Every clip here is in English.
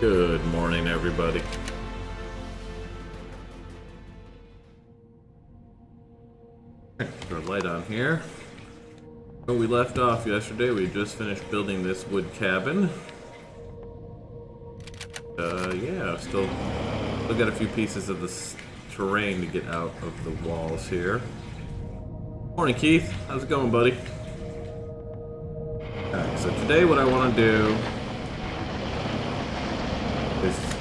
Good morning, everybody. Throw a light on here. When we left off yesterday, we just finished building this wood cabin. Yeah, still got a few pieces of this terrain to get out of the walls here. Morning, Keith. How's it going, buddy? Alright, so today what I want to do is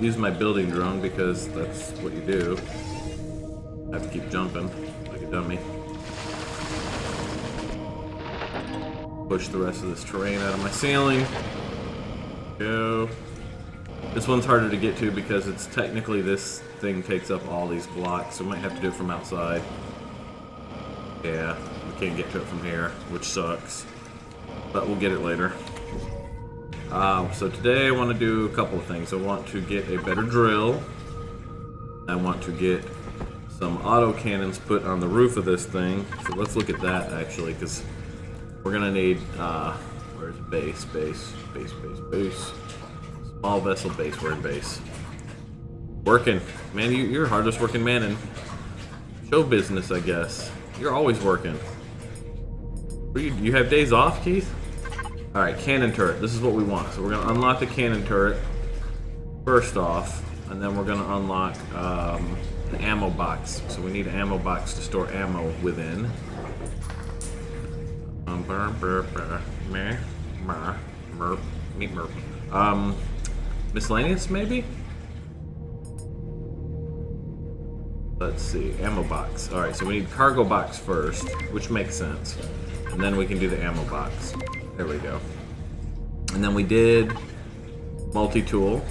use my building drone because that's what you do. I have to keep jumping like a dummy. Push the rest of this terrain out of my ceiling. Go. This one's harder to get to because it's technically this thing takes up all these blocks, so I might have to do it from outside. Yeah, we can't get to it from here, which sucks. But we'll get it later. So today I want to do a couple of things. I want to get a better drill. I want to get some auto cannons put on the roof of this thing. So let's look at that actually, because we're gonna need where's base. Small vessel base. We're in base. Working, man. You're hardest working man in show business, I guess. You're always working. You have days off, Keith? Alright, cannon turret. This is what we want. So we're going to unlock the cannon turret first off, and then we're going to unlock the ammo box. So we need an ammo box to store ammo within. Miscellaneous, maybe? Let's see, ammo box. Alright, so we need cargo box first, which makes sense. And then we can do the ammo box. There we go. And then we did multi-tool.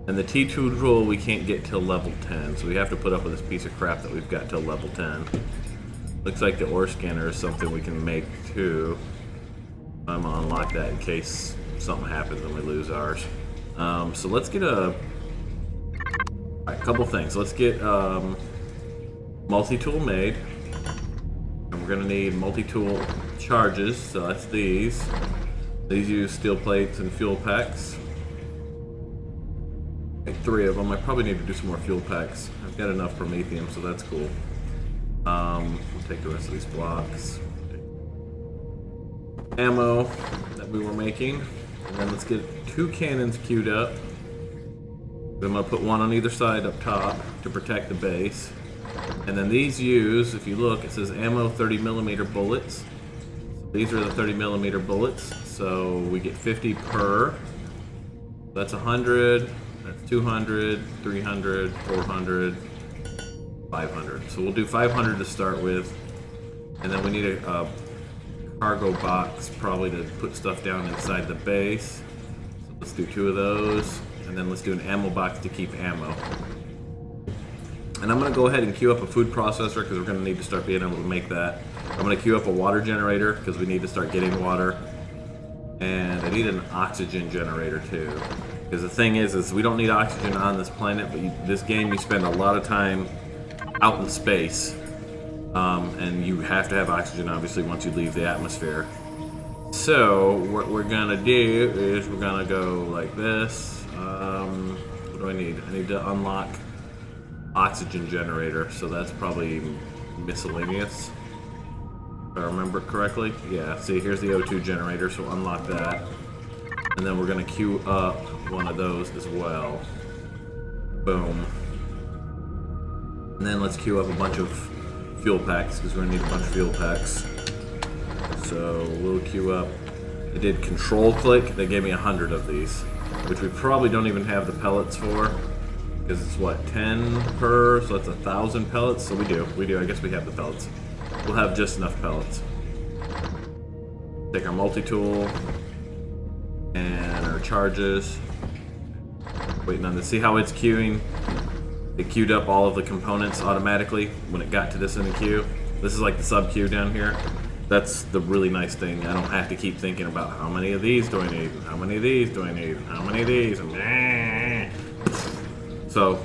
And the T2 tool we can't get till level 10, so we have to put up with this piece of crap that we've got till level 10. Looks like the ore scanner is something we can make too. I'm gonna unlock that in case something happens and we lose ours. So let's get a couple things. Let's get multi-tool made. And we're gonna need multi-tool charges, so that's these. These use steel plates and fuel packs. Like 3 of them. I probably need to do some more fuel packs. I've got enough promethium, so that's cool. We'll take the rest of these blocks. Ammo that we were making. And then let's get 2 cannons queued up. I'm gonna put one on either side up top to protect the base. And then these use, if you look, it says ammo 30mm bullets. So these are the 30mm bullets. So we get 50 per. That's 100, that's 200, 300, 400, 500. So we'll do 500 to start with. And then we need a cargo box probably to put stuff down inside the base. So let's do 2 of those. And then let's do an ammo box to keep ammo. And I'm going to go ahead and queue up a food processor because we're going to need to start being able to make that. I'm going to queue up a water generator because we need to start getting water. And I need an oxygen generator too. Because the thing is we don't need oxygen on this planet, but this game you spend a lot of time out in space. And you have to have oxygen obviously once you leave the atmosphere. So what we're going to do is we're going to go like this. What do I need? I need to unlock oxygen generator, so that's probably miscellaneous. If I remember correctly. Yeah, see, here's the O2 generator, so unlock that. And then we're going to queue up one of those as well. Boom. And then let's queue up a bunch of fuel packs, because we're going to need a bunch of fuel packs. So we'll queue up. I did control click, they gave me 100 of these, which we probably don't even have the pellets for. Because it's what, 10 per, so that's 1,000 pellets. So we do, I guess we have the pellets. We'll have just enough pellets. Take our multi-tool and our charges. Waiting on this, see how it's queuing? It queued up all of the components automatically when it got to this in the queue. This is like the sub queue down here. That's the really nice thing. I don't have to keep thinking about how many of these do I need, how many of these do I need, how many of these, and so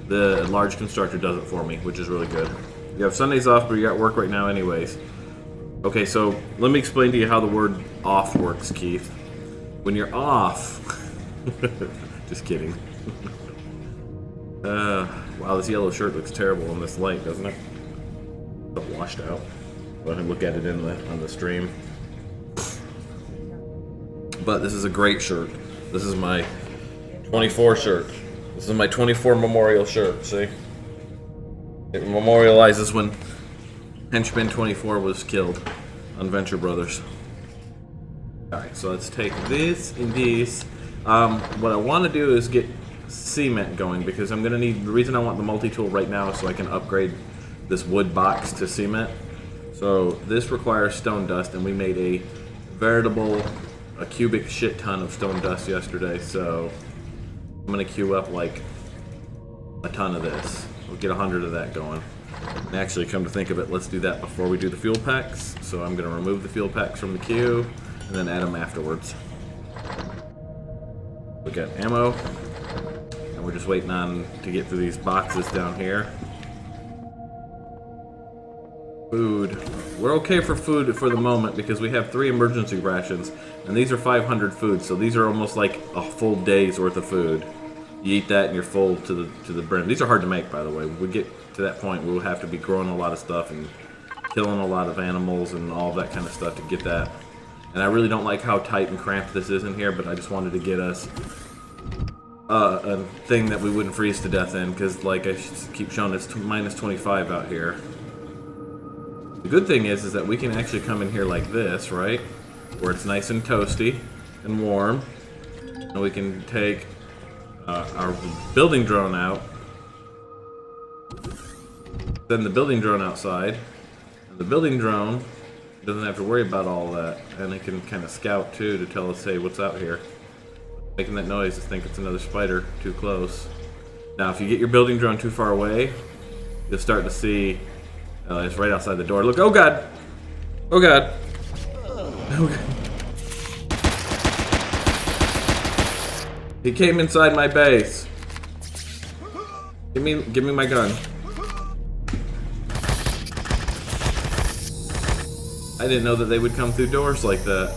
the large constructor does it for me, which is really good. You have Sundays off, but you got work right now anyways. Okay, so let me explain to you how the word off works, Keith. When you're off, Just kidding. Wow, this yellow shirt looks terrible in this light, doesn't it? It's washed out. Go ahead and look at it on the stream. But this is a great shirt. This is my 24 shirt. This is my 24 memorial shirt, see? It memorializes when Henchman 24 was killed on Venture Brothers. Alright, so let's take this and this. What I want to do is get cement going, because I'm going to need... The reason I want the multi-tool right now is so I can upgrade this wood box to cement. So this requires stone dust, and we made a veritable... a cubic shit ton of stone dust yesterday, so I'm gonna queue up like a ton of this. We'll get 100 of that going. And actually, come to think of it, let's do that before we do the fuel packs. So I'm gonna remove the fuel packs from the queue and then add them afterwards. We got ammo, and we're just waiting on to get through these boxes down here. Food. We're okay for food for the moment because we have 3 emergency rations, and these are 500 food, so these are almost like a full day's worth of food. You eat that and you're full to the brim. These are hard to make, by the way. When we get to that point, we'll have to be growing a lot of stuff and killing a lot of animals and all that kind of stuff to get that. And I really don't like how tight and cramped this is in here, but I just wanted to get us a thing that we wouldn't freeze to death in, because like I keep showing, it's minus 25 out here. The good thing is that we can actually come in here like this, right? Where it's nice and toasty and warm. And we can take our building drone out. Send the building drone outside. And the building drone doesn't have to worry about all that. And it can kind of scout too to tell us, hey, what's out here? Making that noise, I think it's another spider too close. Now, if you get your building drone too far away, you'll start to see... it's right outside the door. Look, oh god! Oh god! Oh god. He came inside my base. Give me my gun. I didn't know that they would come through doors like that.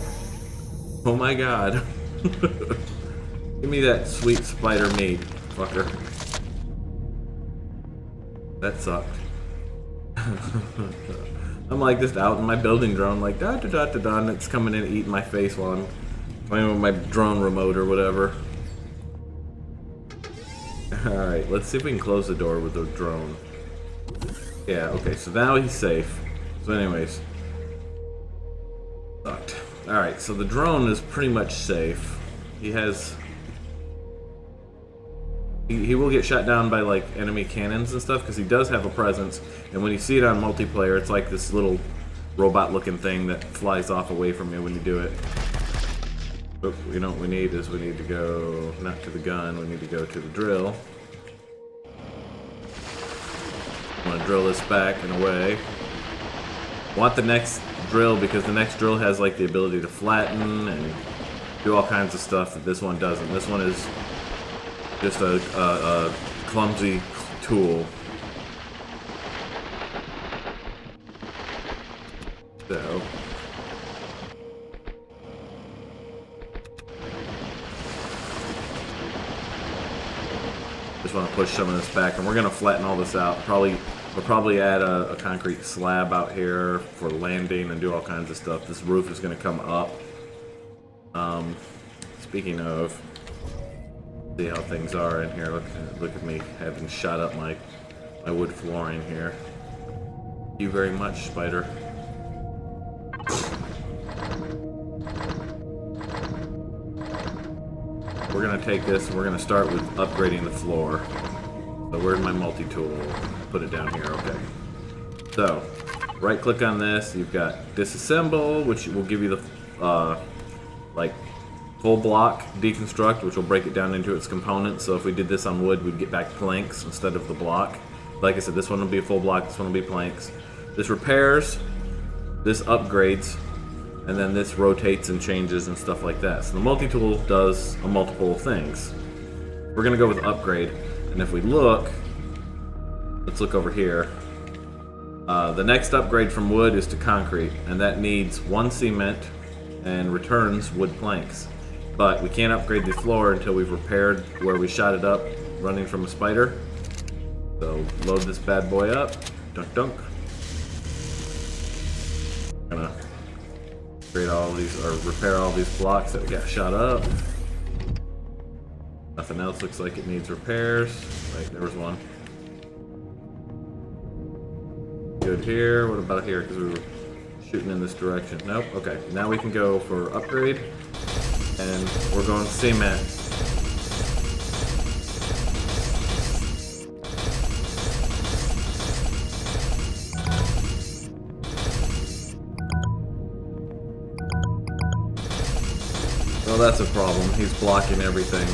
Oh my god. Give me that sweet spider meat, fucker. That sucked. I'm like just out in my building drone, like da da da da da, and it's coming in and eating my face while I'm playing with my drone remote or whatever. Alright, let's see if we can close the door with the drone. Yeah, okay, so now he's safe. So anyways. Sucked. Alright, so the drone is pretty much safe. He has... He will get shot down by like enemy cannons and stuff, because he does have a presence, and when you see it on multiplayer, it's like this little robot looking thing that flies off away from you when you do it. But you know what we need is we need to go not to the gun, we need to go to the drill. I'm gonna drill this back and away. Want the next drill because the next drill has like the ability to flatten and do all kinds of stuff that this one doesn't. This one is just a clumsy tool. So just want to push some of this back, and we're gonna flatten all this out. We'll probably add a concrete slab out here for landing and do all kinds of stuff. This roof is gonna come up. Speaking of, see how things are in here. Look at me having shot up my wood flooring here. Thank you very much, spider. We're gonna take this and we're gonna start with upgrading the floor. So where's my multi-tool? Put it down here, okay. So, right click on this, you've got disassemble, which will give you the like full block deconstruct, which will break it down into its components. So if we did this on wood, we'd get back planks instead of the block. Like I said, this one will be a full block, this one will be planks. This repairs, this upgrades, and then this rotates and changes and stuff like that. So the multi-tool does a multiple of things. We're gonna go with upgrade, and if we look, let's look over here. The next upgrade from wood is to concrete, and that needs 1 cement and returns wood planks. But we can't upgrade the floor until we've repaired where we shot it up running from a spider. So load this bad boy up. Dunk dunk. Gonna upgrade all these, or repair all these blocks that we got shot up. Nothing else looks like it needs repairs. Wait, there was one. Good here. What about here? Because we were shooting in this direction. Nope. Okay. Now we can go for upgrade. And we're going cement. Well, that's a problem. He's blocking everything.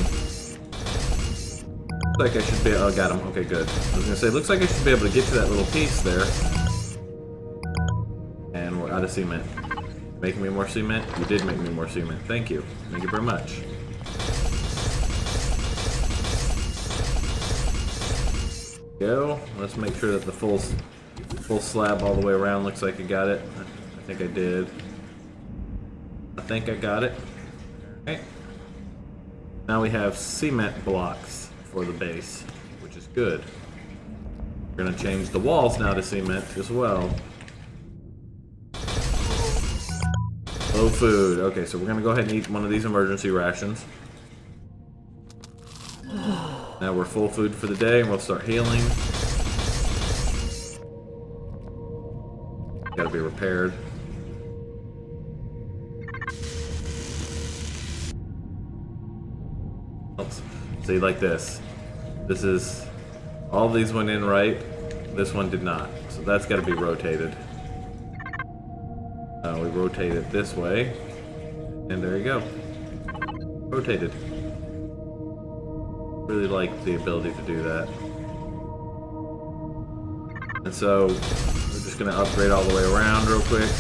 Looks like I should be. Oh, got him. Okay, good. I was gonna say, looks like I should be able to get to that little piece there. And we're out of cement. Making me more cement? You did make me more cement. Thank you. Thank you very much. Go. Let's make sure that the full slab all the way around looks like I got it. I think I did. I think I got it. Okay. Now we have cement blocks for the base, which is good. We're gonna change the walls now to cement as well. Low food. Okay, so we're gonna go ahead and eat one of these emergency rations. Now we're full food for the day, and we'll start healing. Gotta be repaired. Oops. See, like this. This is... all these went in right. This one did not. So that's gotta be rotated. We rotate it this way, and there you go. Rotated. Really like the ability to do that. And so we're just gonna upgrade all the way around real quick.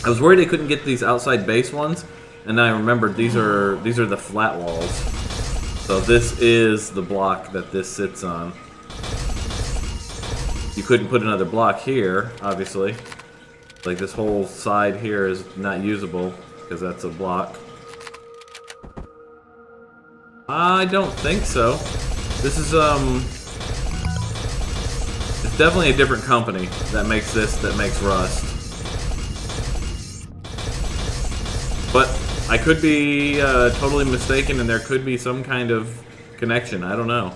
I was worried I couldn't get these outside base ones, and I remembered these are the flat walls. So this is the block that this sits on. You couldn't put another block here, obviously. Like this whole side here is not usable because that's a block. I don't think so. This is it's definitely a different company that makes this, that makes Rust. But I could be totally mistaken, and there could be some kind of connection. I don't know.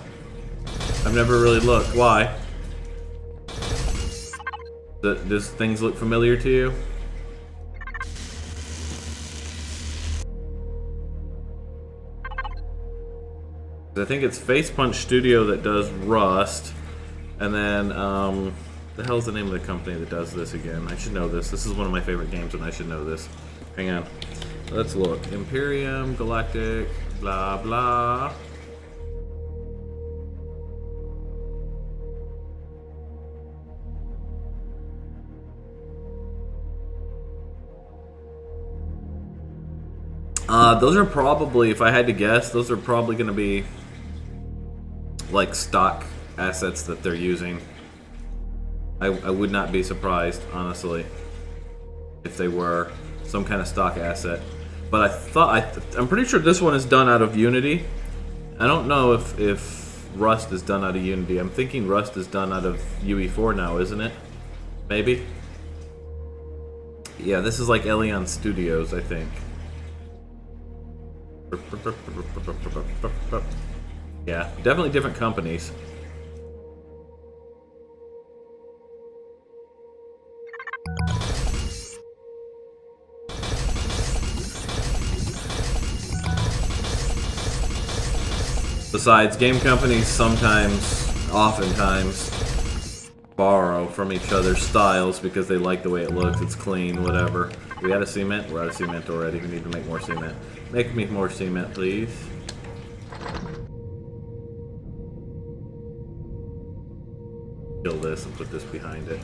I've never really looked. Why? Does things look familiar to you? I think it's Face Punch Studio that does Rust, and then the hell's the name of the company that does this again? I should know this. This is one of my favorite games, and I should know this. Hang on. Let's look. Empyrion, Galactic, blah blah. Those are probably, if I had to guess, those are probably going to be like stock assets that they're using. I would not be surprised, honestly, if they were some kind of stock asset. But I'm pretty sure this one is done out of Unity. I don't know if Rust is done out of Unity. I'm thinking Rust is done out of UE4 now, isn't it? Maybe? Yeah, this is like Elion Studios, I think. Yeah, definitely different companies. Besides, game companies sometimes, oftentimes, borrow from each other's styles because they like the way it looks, it's clean, whatever. We out of cement? We're out of cement already. We need to make more cement. Make me more cement, please. Kill this and put this behind it.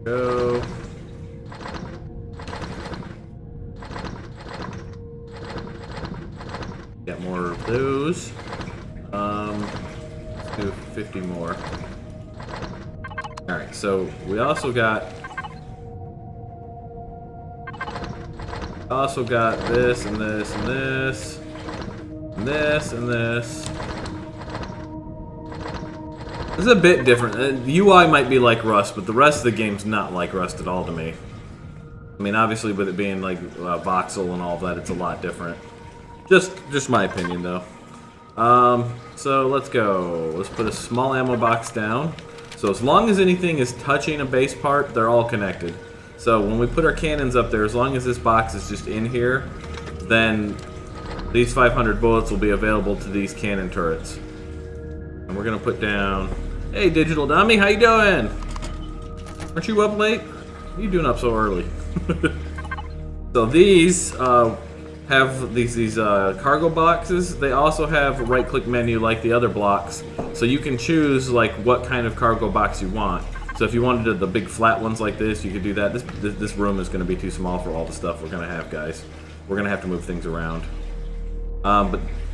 Go. Get more of those. Let's do 50 more. Alright, so we also got I also got this and this and this. And this and this. This is a bit different. The UI might be like Rust, but the rest of the game's not like Rust at all to me. I mean, obviously with it being like voxel and all that, it's a lot different. Just my opinion, though. So let's go. Let's put a small ammo box down. So as long as anything is touching a base part, they're all connected. So when we put our cannons up there, as long as this box is just in here, then these 500 bullets will be available to these cannon turrets. And we're gonna put down... Hey, Digital Dummy, how you doing? Aren't you up late? What are you doing up so early? So these have these cargo boxes. They also have a right-click menu like the other blocks, so you can choose like what kind of cargo box you want. So if you wanted the big flat ones like this, you could do that. This room is going to be too small for all the stuff we're going to have, guys. We're going to have to move things around.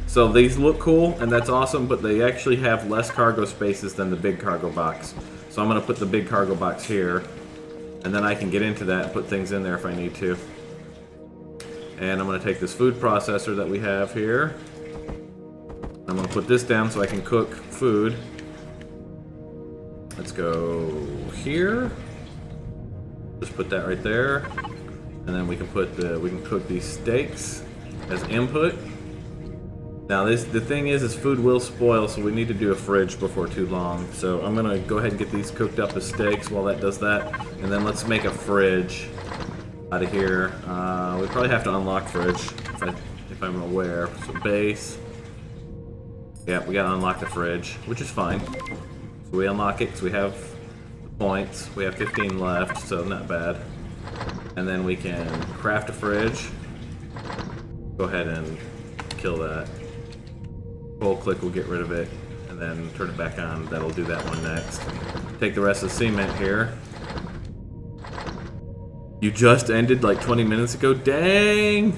So these look cool, and that's awesome, but they actually have less cargo spaces than the big cargo box. So I'm going to put the big cargo box here, and then I can get into that and put things in there if I need to. And I'm going to take this food processor that we have here. I'm going to put this down so I can cook food. Let's go here. Just put that right there. And then we can cook these steaks as input. Now the thing is food will spoil, so we need to do a fridge before too long. So I'm gonna go ahead and get these cooked up as steaks while that does that. And then let's make a fridge out of here. We probably have to unlock fridge if I'm aware. So base. Yeah, we gotta unlock the fridge, which is fine. So we unlock it because we have the points. We have 15 left, so not bad. And then we can craft a fridge. Go ahead and kill that. Hold click will get rid of it, and then turn it back on. That'll do that one next. Take the rest of the cement here. You just ended like 20 minutes ago? Dang!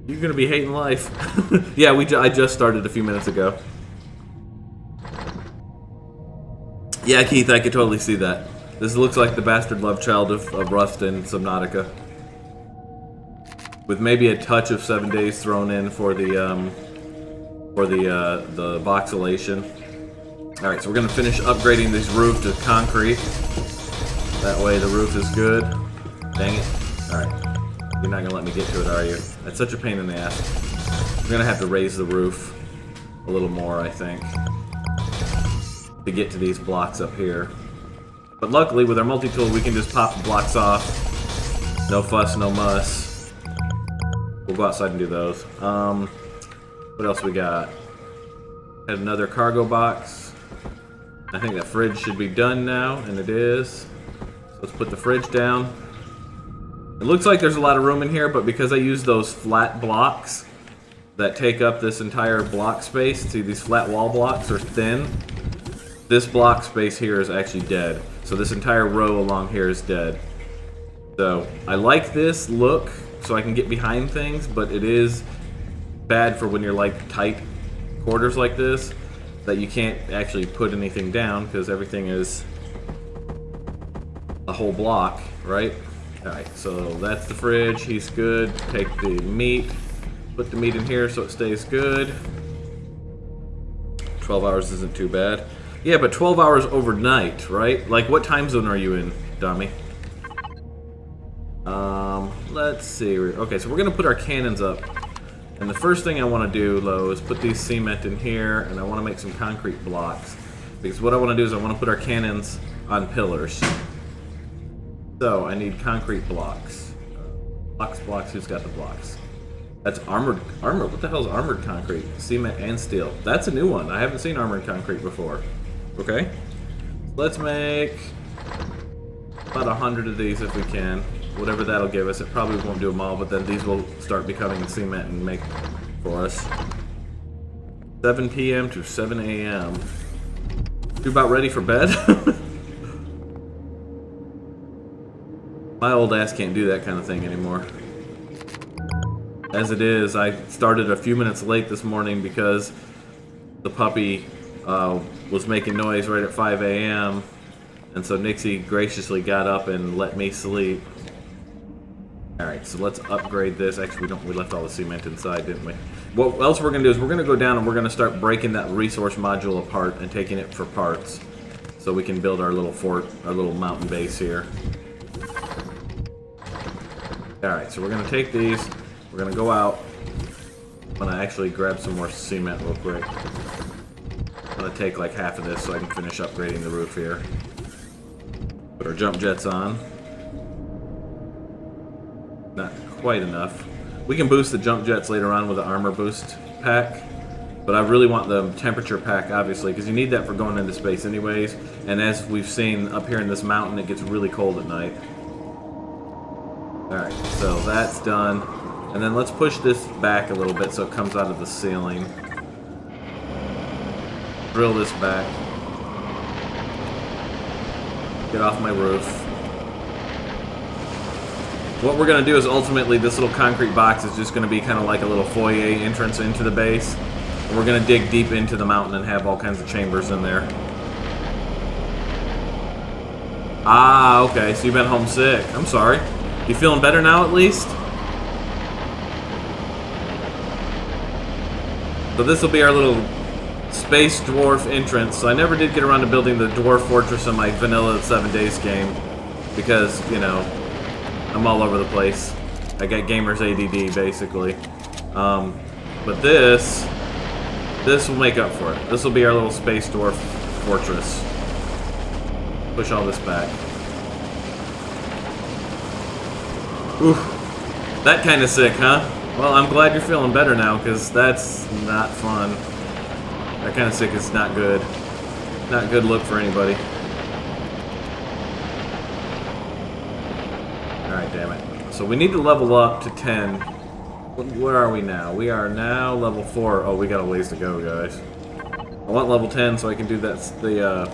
You're gonna be hating life. Yeah, I just started a few minutes ago. Yeah, Keith, I could totally see that. This looks like the bastard love child of Rust and Subnautica. With maybe a touch of 7 days thrown in for the voxelation. Alright, so we're gonna finish upgrading this roof to concrete. That way the roof is good. Dang it. Alright. You're not gonna let me get to it, are you? That's such a pain in the ass. I'm gonna have to raise the roof a little more, I think, to get to these blocks up here. But luckily, with our multi-tool, we can just pop the blocks off. No fuss, no muss. We'll go outside and do those. What else we got? Had another cargo box. I think that fridge should be done now, and it is. So let's put the fridge down. It looks like there's a lot of room in here, but because I use those flat blocks that take up this entire block space, see these flat wall blocks are thin, this block space here is actually dead. So this entire row along here is dead. So I like this look so I can get behind things, but it is bad for when you're like tight quarters like this, that you can't actually put anything down because everything is a whole block, right? Alright, so that's the fridge. He's good. Take the meat. Put the meat in here so it stays good. 12 hours isn't too bad. Yeah, but 12 hours overnight, right? Like, what time zone are you in, dummy? Let's see. Okay, so we're going to put our cannons up. And the first thing I want to do, though, is put these cement in here, and I want to make some concrete blocks. Because what I want to do is I want to put our cannons on pillars. So, I need concrete blocks. Blocks, who's got the blocks? That's armored, what the hell is armored concrete? Cement and steel. That's a new one. I haven't seen armored concrete before. Okay. Let's make about 100 of these if we can. Whatever that'll give us. It probably won't do them all, but then these will start becoming cement and make for us. 7 p.m. to 7 a.m. You about ready for bed? My old ass can't do that kind of thing anymore. As it is, I started a few minutes late this morning because the puppy was making noise right at 5 a.m. And so Nixie graciously got up and let me sleep. Alright, so let's upgrade this. Actually, we left all the cement inside, didn't we? What else we're going to do is we're going to go down and we're going to start breaking that resource module apart and taking it for parts. So we can build our little fort, our little mountain base here. Alright, so we're going to take these. We're going to go out. I'm going to actually grab some more cement real quick. I'm going to take like half of this so I can finish upgrading the roof here. Put our jump jets on. Not quite enough. We can boost the jump jets later on with the armor boost pack, but I really want the temperature pack, obviously, because you need that for going into space anyways, and as we've seen up here in this mountain, it gets really cold at night. Alright, so that's done. And then let's push this back a little bit so it comes out of the ceiling. Drill this back. Get off my roof. What we're going to do is ultimately this little concrete box is just going to be kind of like a little foyer entrance into the base. And we're going to dig deep into the mountain and have all kinds of chambers in there. Ah, okay, so you've been homesick. I'm sorry. You feeling better now at least? So this will be our little space dwarf entrance. So I never did get around to building the dwarf fortress in my vanilla 7 Days game. Because, you know, I'm all over the place. I got gamer's ADD, basically. But this will make up for it. This will be our little space dwarf fortress. Push all this back. Oof. That kind of sick, huh? Well, I'm glad you're feeling better now, because that's not fun. That kind of sick is not good. Not a good look for anybody. Alright, damn it. So we need to level up to 10. Where are we now? We are now level 4. Oh, we got a ways to go, guys. I want level 10 so I can do that, so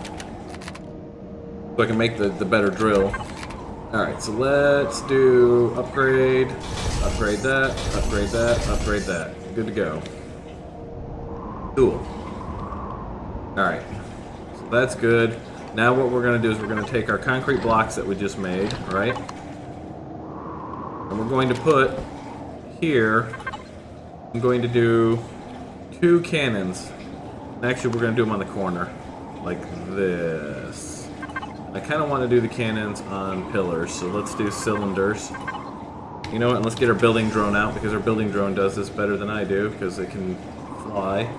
I can make the better drill. Alright, so let's do upgrade, upgrade that, upgrade that, upgrade that. Good to go. Cool. Alright, so that's good. Now what we're going to do is we're going to take our concrete blocks that we just made, right? And we're going to put here, I'm going to do 2 cannons. Actually, we're going to do them on the corner, like this. I kind of want to do the cannons on pillars, so let's do cylinders. You know what, and let's get our building drone out, because our building drone does this better than I do, because it can fly.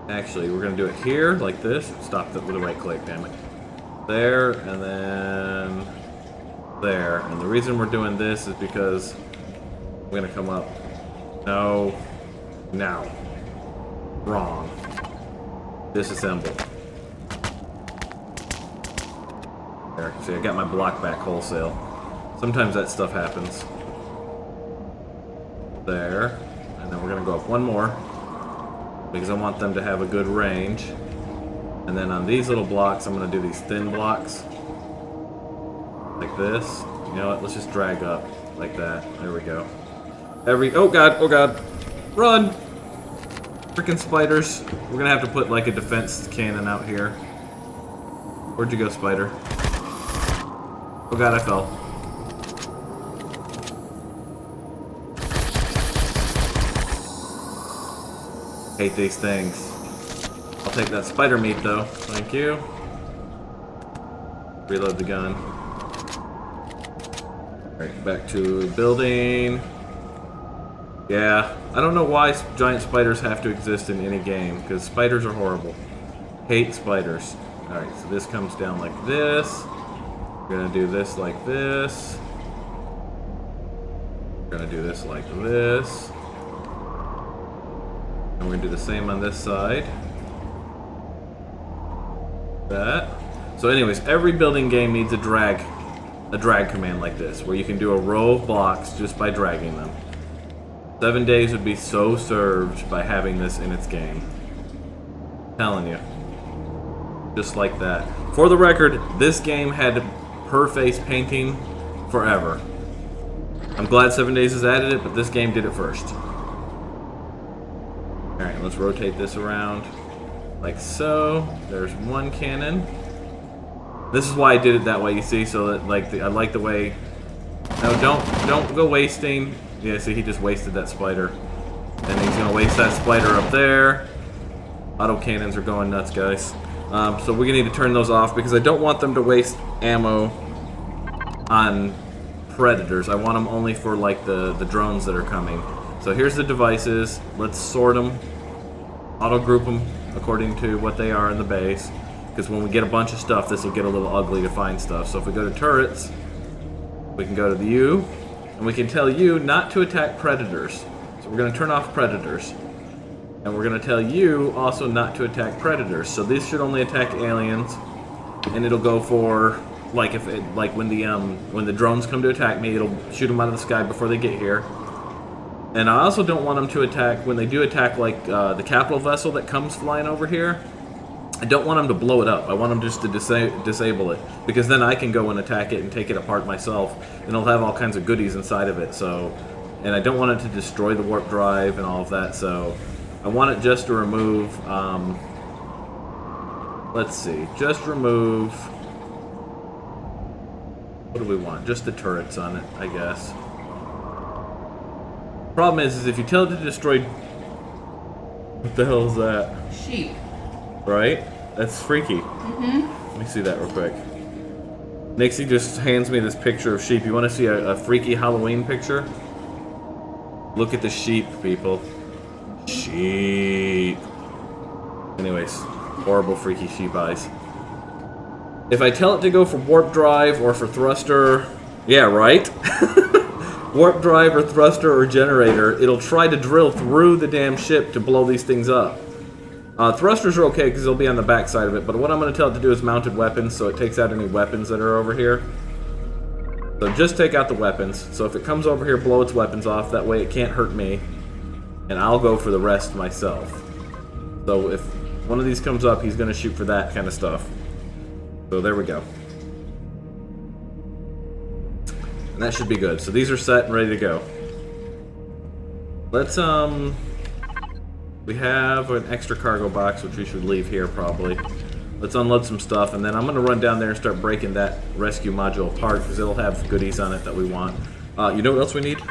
Actually, we're going to do it here, like this. Stop that with a right click, damn it. There, and then there. And the reason we're doing this is because we're going to come up. No. Now. Wrong. Disassemble. There. See, I got my block back wholesale. Sometimes that stuff happens. There. And then we're going to go up one more, because I want them to have a good range. And then on these little blocks, I'm going to do these thin blocks. Like this. You know what? Let's just drag up like that. There we go. Oh god, oh god. Run! Freaking spiders. We're going to have to put like a defense cannon out here. Where'd you go, spider? Oh god, I fell. Hate these things. I'll take that spider meat though. Thank you. Reload the gun. Alright, back to building. Yeah, I don't know why giant spiders have to exist in any game, because spiders are horrible. Hate spiders. Alright, so this comes down like this. We're gonna do this like this. We're gonna do this like this. And we're gonna do the same on this side. That. So anyways, every building game needs a drag command like this, where you can do a row of blocks just by dragging them. 7 Days would be so served by having this in its game. I'm telling you. Just like that. For the record, this game had per face painting forever. I'm glad 7 Days has added it, but this game did it first. Alright, let's rotate this around like so. There's one cannon. This is why I did it that way, you see, so that I like the way No, don't go wasting. Yeah, see, he just wasted that spider. And he's gonna waste that spider up there. Auto cannons are going nuts, guys. So we're gonna need to turn those off because I don't want them to waste ammo on predators. I want them only for like the drones that are coming. So here's the devices. Let's sort them, auto group them according to what they are in the base. Because when we get a bunch of stuff, this will get a little ugly to find stuff. So if we go to turrets, we can go to the U, and we can tell you not to attack predators. So we're going to turn off predators. And we're going to tell you also not to attack predators. So this should only attack aliens, and it'll go for like when the drones come to attack me, it'll shoot them out of the sky before they get here. And I also don't want them to attack when they do attack like the capital vessel that comes flying over here. I don't want them to blow it up. I want them just to disable it, because then I can go and attack it and take it apart myself, and it'll have all kinds of goodies inside of it. So, and I don't want it to destroy the warp drive and all of that. So, I want it just to remove. Let's see, just remove. What do we want? Just the turrets on it, I guess. Problem is if you tell it to destroy. What the hell is that? Sheep. Right? That's freaky. Let me see that real quick. Nixie just hands me this picture of sheep. You want to see a freaky Halloween picture? Look at the sheep, people. Sheep. Anyways, horrible, freaky sheep eyes. If I tell it to go for warp drive or for thruster, yeah, right? Warp drive or thruster or generator, it'll try to drill through the damn ship to blow these things up. Thrusters are okay because they'll be on the back side of it, but what I'm going to tell it to do is mounted weapons, so it takes out any weapons that are over here. So just take out the weapons. So if it comes over here, blow its weapons off. That way it can't hurt me, and I'll go for the rest myself. So if one of these comes up, he's going to shoot for that kind of stuff. So there we go. And that should be good. So these are set and ready to go. Let's, we have an extra cargo box, which we should leave here probably. Let's unload some stuff, and then I'm going to run down there and start breaking that rescue module apart, because it'll have goodies on it that we want. You know what else we need?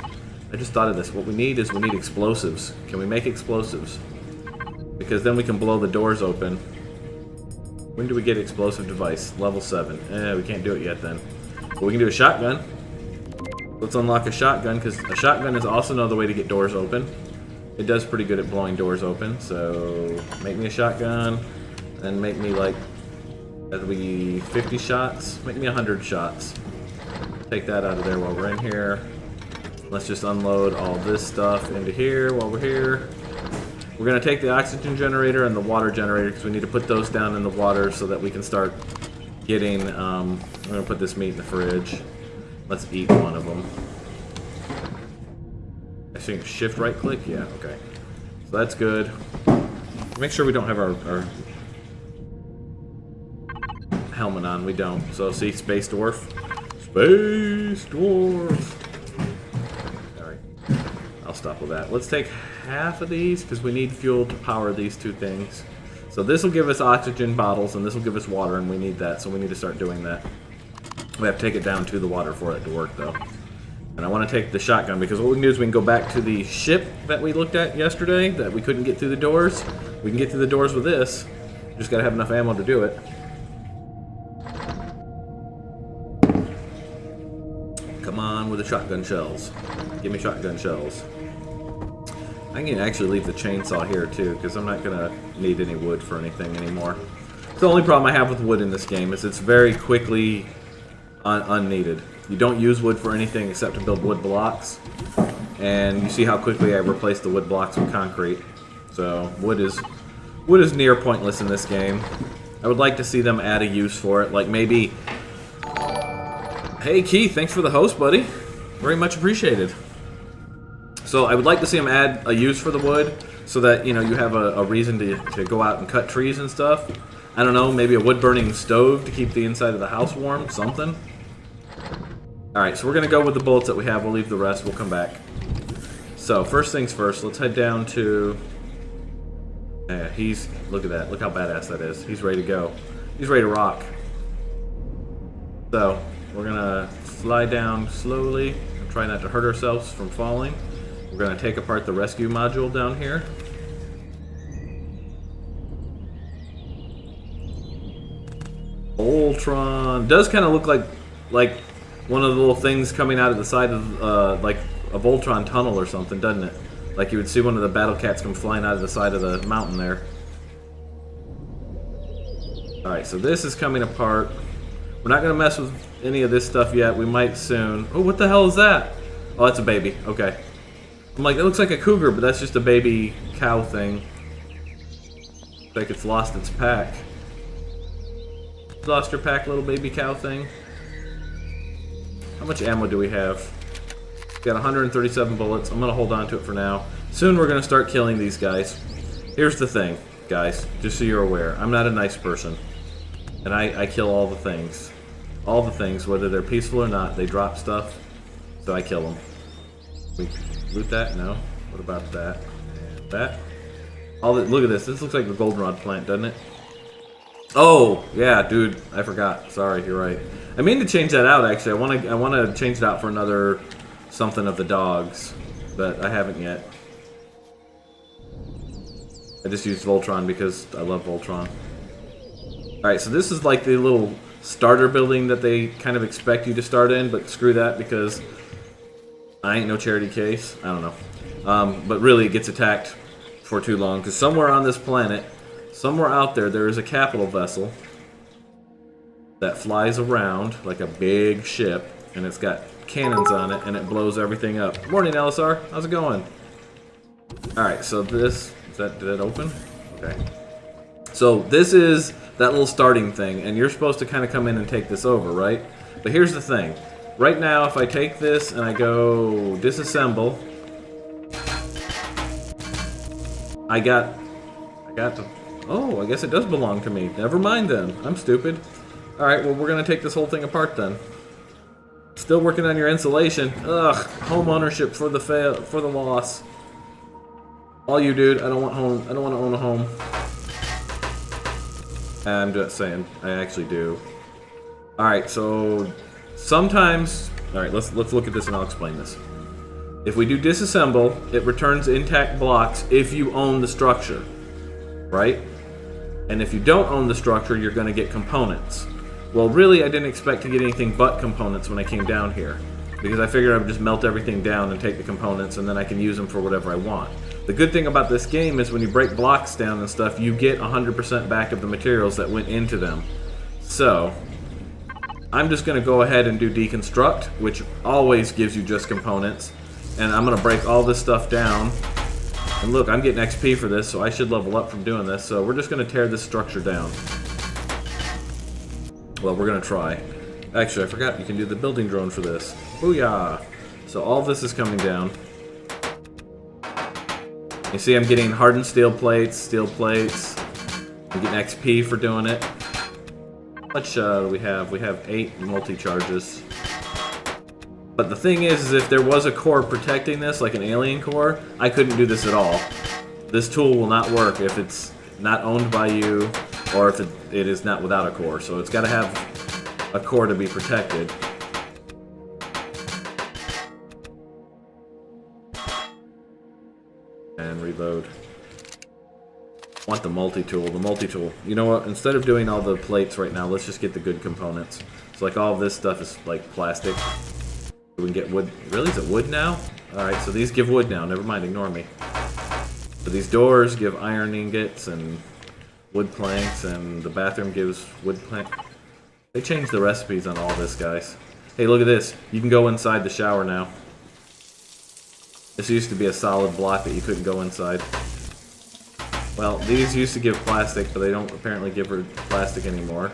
I just thought of this. What we need is we need explosives. Can we make explosives? Because then we can blow the doors open. When do we get explosive device? Level 7. We can't do it yet then. But we can do a shotgun. Let's unlock a shotgun, because a shotgun is also another way to get doors open. It does pretty good at blowing doors open, so make me a shotgun, and make me like, that'll be 50 shots, make me 100 shots. Take that out of there while we're in here. Let's just unload all this stuff into here while we're here. We're going to take the oxygen generator and the water generator, because we need to put those down in the water so that we can start getting, I'm going to put this meat in the fridge. Let's eat one of them. I think shift right click? Yeah, okay. So that's good. Make sure we don't have our helmet on. We don't. So see, Space Dwarf. Space Dwarf! Alright. I'll stop with that. Let's take half of these, because we need fuel to power these two things. So this will give us oxygen bottles, and this will give us water, and we need that, so we need to start doing that. We have to take it down to the water for it to work, though. And I want to take the shotgun, because what we can do is we can go back to the ship that we looked at yesterday that we couldn't get through the doors. We can get through the doors with this. Just got to have enough ammo to do it. Come on with the shotgun shells. Give me shotgun shells. I can actually leave the chainsaw here too, because I'm not going to need any wood for anything anymore. The only problem I have with wood in this game is it's very quickly unneeded. You don't use wood for anything except to build wood blocks, and you see how quickly I replace the wood blocks with concrete. So wood is near pointless in this game. I would like to see them add a use for it, like maybe. Hey Keith, thanks for the host, buddy. Very much appreciated. So I would like to see them add a use for the wood, so that you have a reason to go out and cut trees and stuff. I don't know, maybe a wood burning stove to keep the inside of the house warm, something. Alright, so we're going to go with the bullets that we have. We'll leave the rest. We'll come back. So, first things first. Let's head down to... Look at that. Look how badass that is. He's ready to go. He's ready to rock. So, we're gonna fly down slowly and try not to hurt ourselves from falling. We're gonna take apart the rescue module down here. Voltron does kind of look like one of the little things coming out of the side of like a Voltron tunnel or something, doesn't it? Like you would see one of the battle cats come flying out of the side of the mountain there. Alright, so this is coming apart. We're not going to mess with any of this stuff yet. We might soon. Oh, what the hell is that? Oh, that's a baby. Okay. I'm like, that looks like a cougar, but that's just a baby cow thing. Looks like it's lost its pack. Lost your pack, little baby cow thing. How much ammo do we have? Got 137 bullets. I'm going to hold on to it for now. Soon we're going to start killing these guys. Here's the thing, guys, just so you're aware. I'm not a nice person. And I kill all the things. All the things, whether they're peaceful or not. They drop stuff, so I kill them. We loot that? No. What about that? And that? Look at this. This looks like a goldenrod plant, doesn't it? Oh, yeah, dude. I forgot. Sorry, you're right. I mean to change that out, actually. I want to change it out for another something of the dogs, but I haven't yet. I just used Voltron because I love Voltron. Alright, so this is like the little starter building that they kind of expect you to start in, but screw that because I ain't no charity case. I don't know. But really, it gets attacked for too long because somewhere on this planet, somewhere out there, there is a capital vessel that flies around like a big ship, and it's got cannons on it, and it blows everything up. Morning, LSR. How's it going? Alright, so this... did that open? Okay. So this is that little starting thing, and you're supposed to kind of come in and take this over, right? But here's the thing. Right now, if I take this and I go disassemble, I got the... Oh, I guess it does belong to me. Never mind then. I'm stupid. Alright, well, we're going to take this whole thing apart then. Still working on your insulation. Ugh, home ownership for the loss. All you, dude. I don't want home. I don't want to own a home. I'm just saying. I actually do. All right. So sometimes. All right. Let's look at this and I'll explain this. If we do disassemble, it returns intact blocks if you own the structure, right? And if you don't own the structure, you're going to get components. Well, really, I didn't expect to get anything but components when I came down here, because I figured I would just melt everything down and take the components, and then I can use them for whatever I want. The good thing about this game is when you break blocks down and stuff, you get 100% back of the materials that went into them. So, I'm just going to go ahead and do deconstruct, which always gives you just components, and I'm going to break all this stuff down. And look, I'm getting XP for this, so I should level up from doing this, so we're just going to tear this structure down. Well, we're going to try. Actually, I forgot you can do the building drone for this. Booyah! So all this is coming down. You see I'm getting hardened steel plates. I'm getting XP for doing it. How much do we have? We have 8 multi-charges. But the thing is if there was a core protecting this, like an alien core, I couldn't do this at all. This tool will not work if it's not owned by you, or if it is not without a core. So it's got to have a core to be protected. And reload. I want the multi-tool. The multi-tool. You know what? Instead of doing all the plates right now, let's just get the good components. So like all of this stuff is like plastic. We can get wood. Really? Is it wood now? Alright, so these give wood now. Never mind, ignore me. So these doors give iron ingots and wood planks, and the bathroom gives wood plank. They changed the recipes on all this, guys. Hey, look at this. You can go inside the shower now. This used to be a solid block that you couldn't go inside. Well, these used to give plastic, but they don't apparently give her plastic anymore.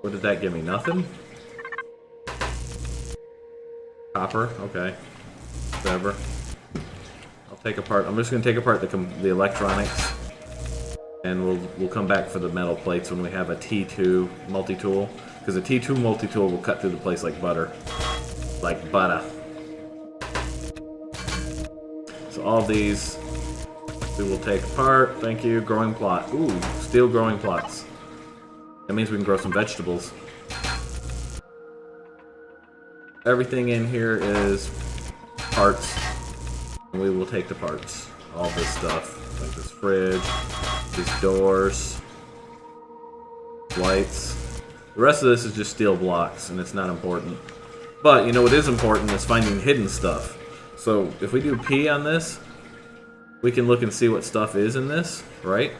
What did that give me? Nothing? Copper? Okay. Whatever. I'll take apart. I'm just going to take apart the electronics. And we'll come back for the metal plates when we have a T2 multi-tool. Because a T2 multi-tool will cut through the place like butter. Like butter. So all these we will take apart. Thank you. Growing plot. Ooh, steel growing plots. That means we can grow some vegetables. Everything in here is parts. And we will take the parts. All this stuff. Like this fridge, these doors, lights. The rest of this is just steel blocks, and it's not important. But, you know what is important is finding hidden stuff. So, if we do P on this, we can look and see what stuff is in this, right?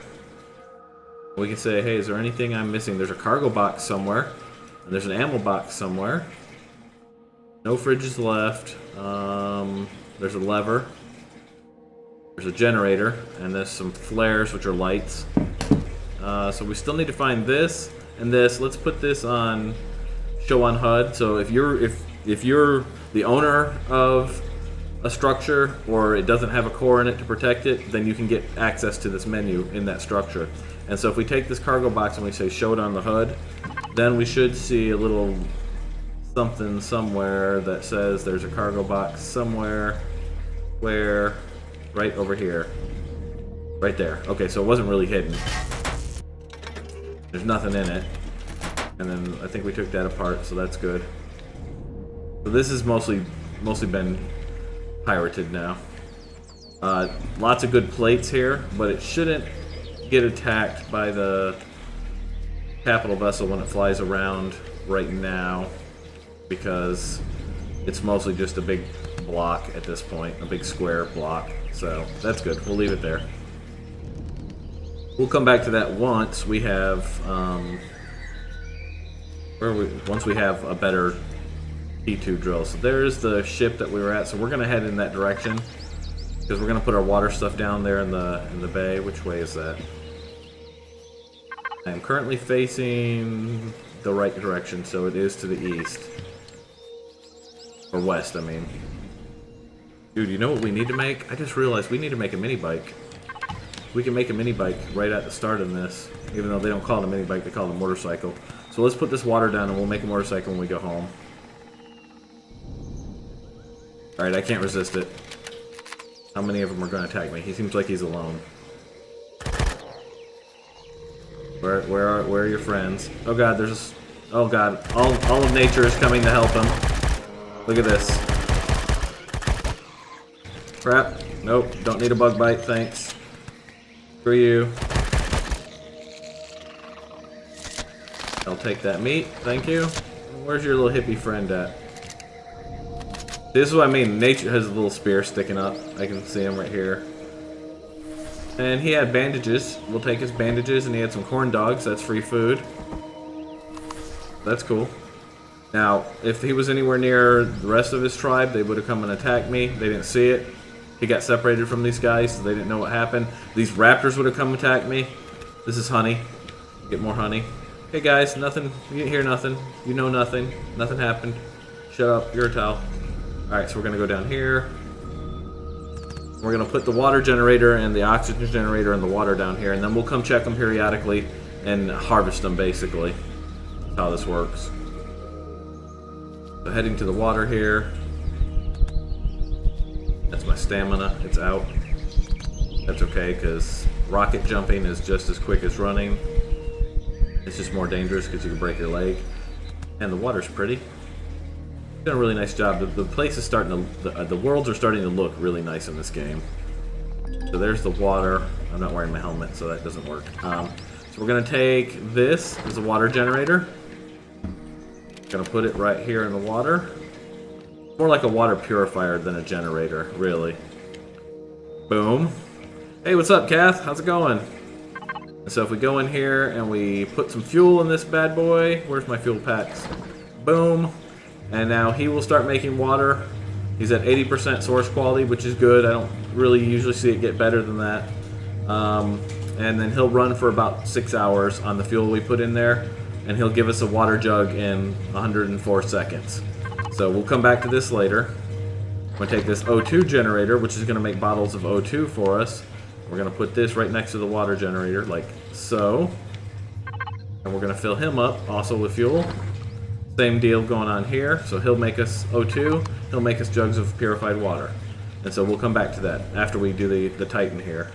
We can say, hey, is there anything I'm missing? There's a cargo box somewhere, and there's an ammo box somewhere. No fridges left. There's a lever. There's a generator, and there's some flares, which are lights. So we still need to find this and this. Let's put this on show on HUD. So if you're the owner of a structure, or it doesn't have a core in it to protect it, then you can get access to this menu in that structure. And so if we take this cargo box and we say show it on the HUD, then we should see a little something somewhere that says there's a cargo box somewhere, where, right over here. Right there. Okay, so it wasn't really hidden. There's nothing in it. And then I think we took that apart, so that's good. So this is mostly been pirated now. Lots of good plates here, but it shouldn't get attacked by the capital vessel when it flies around right now, because it's mostly just a big block at this point, a big square block. So that's good. We'll leave it there. We'll come back to that once we have once we have a better T2 drill. So there's the ship that we were at. So we're gonna head in that direction because we're gonna put our water stuff down there in the bay. Which way is that? I am currently facing the right direction, so it is to the east. Or west, I mean. Dude, you know what we need to make? I just realized we need to make a mini bike. We can make a mini bike right at the start of this, even though they don't call it a mini bike, they call it a motorcycle. So let's put this water down and we'll make a motorcycle when we go home. Alright, I can't resist it. How many of them are going to attack me? He seems like he's alone. Where are your friends? Oh god, there's... Oh god, all of nature is coming to help him. Look at this. Crap. Nope, don't need a bug bite, thanks. Screw you. I'll take that meat, thank you. Where's your little hippie friend at? This is what I mean, nature has a little spear sticking up. I can see him right here. And he had bandages. We'll take his bandages, and he had some corn dogs. That's free food. That's cool. Now, if he was anywhere near the rest of his tribe, they would have come and attacked me. They didn't see it. He got separated from these guys, so they didn't know what happened. These raptors would have come attack me. This is honey. Get more honey. Hey guys, nothing. You didn't hear nothing. You know nothing. Nothing happened. Shut up. You're a towel. Alright, so we're going to go down here. We're going to put the water generator and the oxygen generator and the water down here, and then we'll come check them periodically and harvest them, basically. That's how this works. So heading to the water here. That's my stamina. It's out. That's okay, because rocket jumping is just as quick as running. It's just more dangerous because you can break your leg. And the water's pretty. Done a really nice job. The place is starting to... The worlds are starting to look really nice in this game. So there's the water. I'm not wearing my helmet, so that doesn't work. So we're going to take this as a water generator. Going to put it right here in the water. More like a water purifier than a generator, really. Boom. Hey, what's up, Kath? How's it going? And so if we go in here and we put some fuel in this bad boy. Where's my fuel packs? Boom. And now he will start making water. He's at 80% source quality, which is good. I don't really usually see it get better than that. And then he'll run for about 6 hours on the fuel we put in there. And he'll give us a water jug in 104 seconds. So we'll come back to this later. I'm going to take this O2 generator, which is going to make bottles of O2 for us. We're going to put this right next to the water generator, like so. And we're going to fill him up, also with fuel. Same deal going on here. So he'll make us O2, he'll make us jugs of purified water. And so we'll come back to that after we do the Titan here.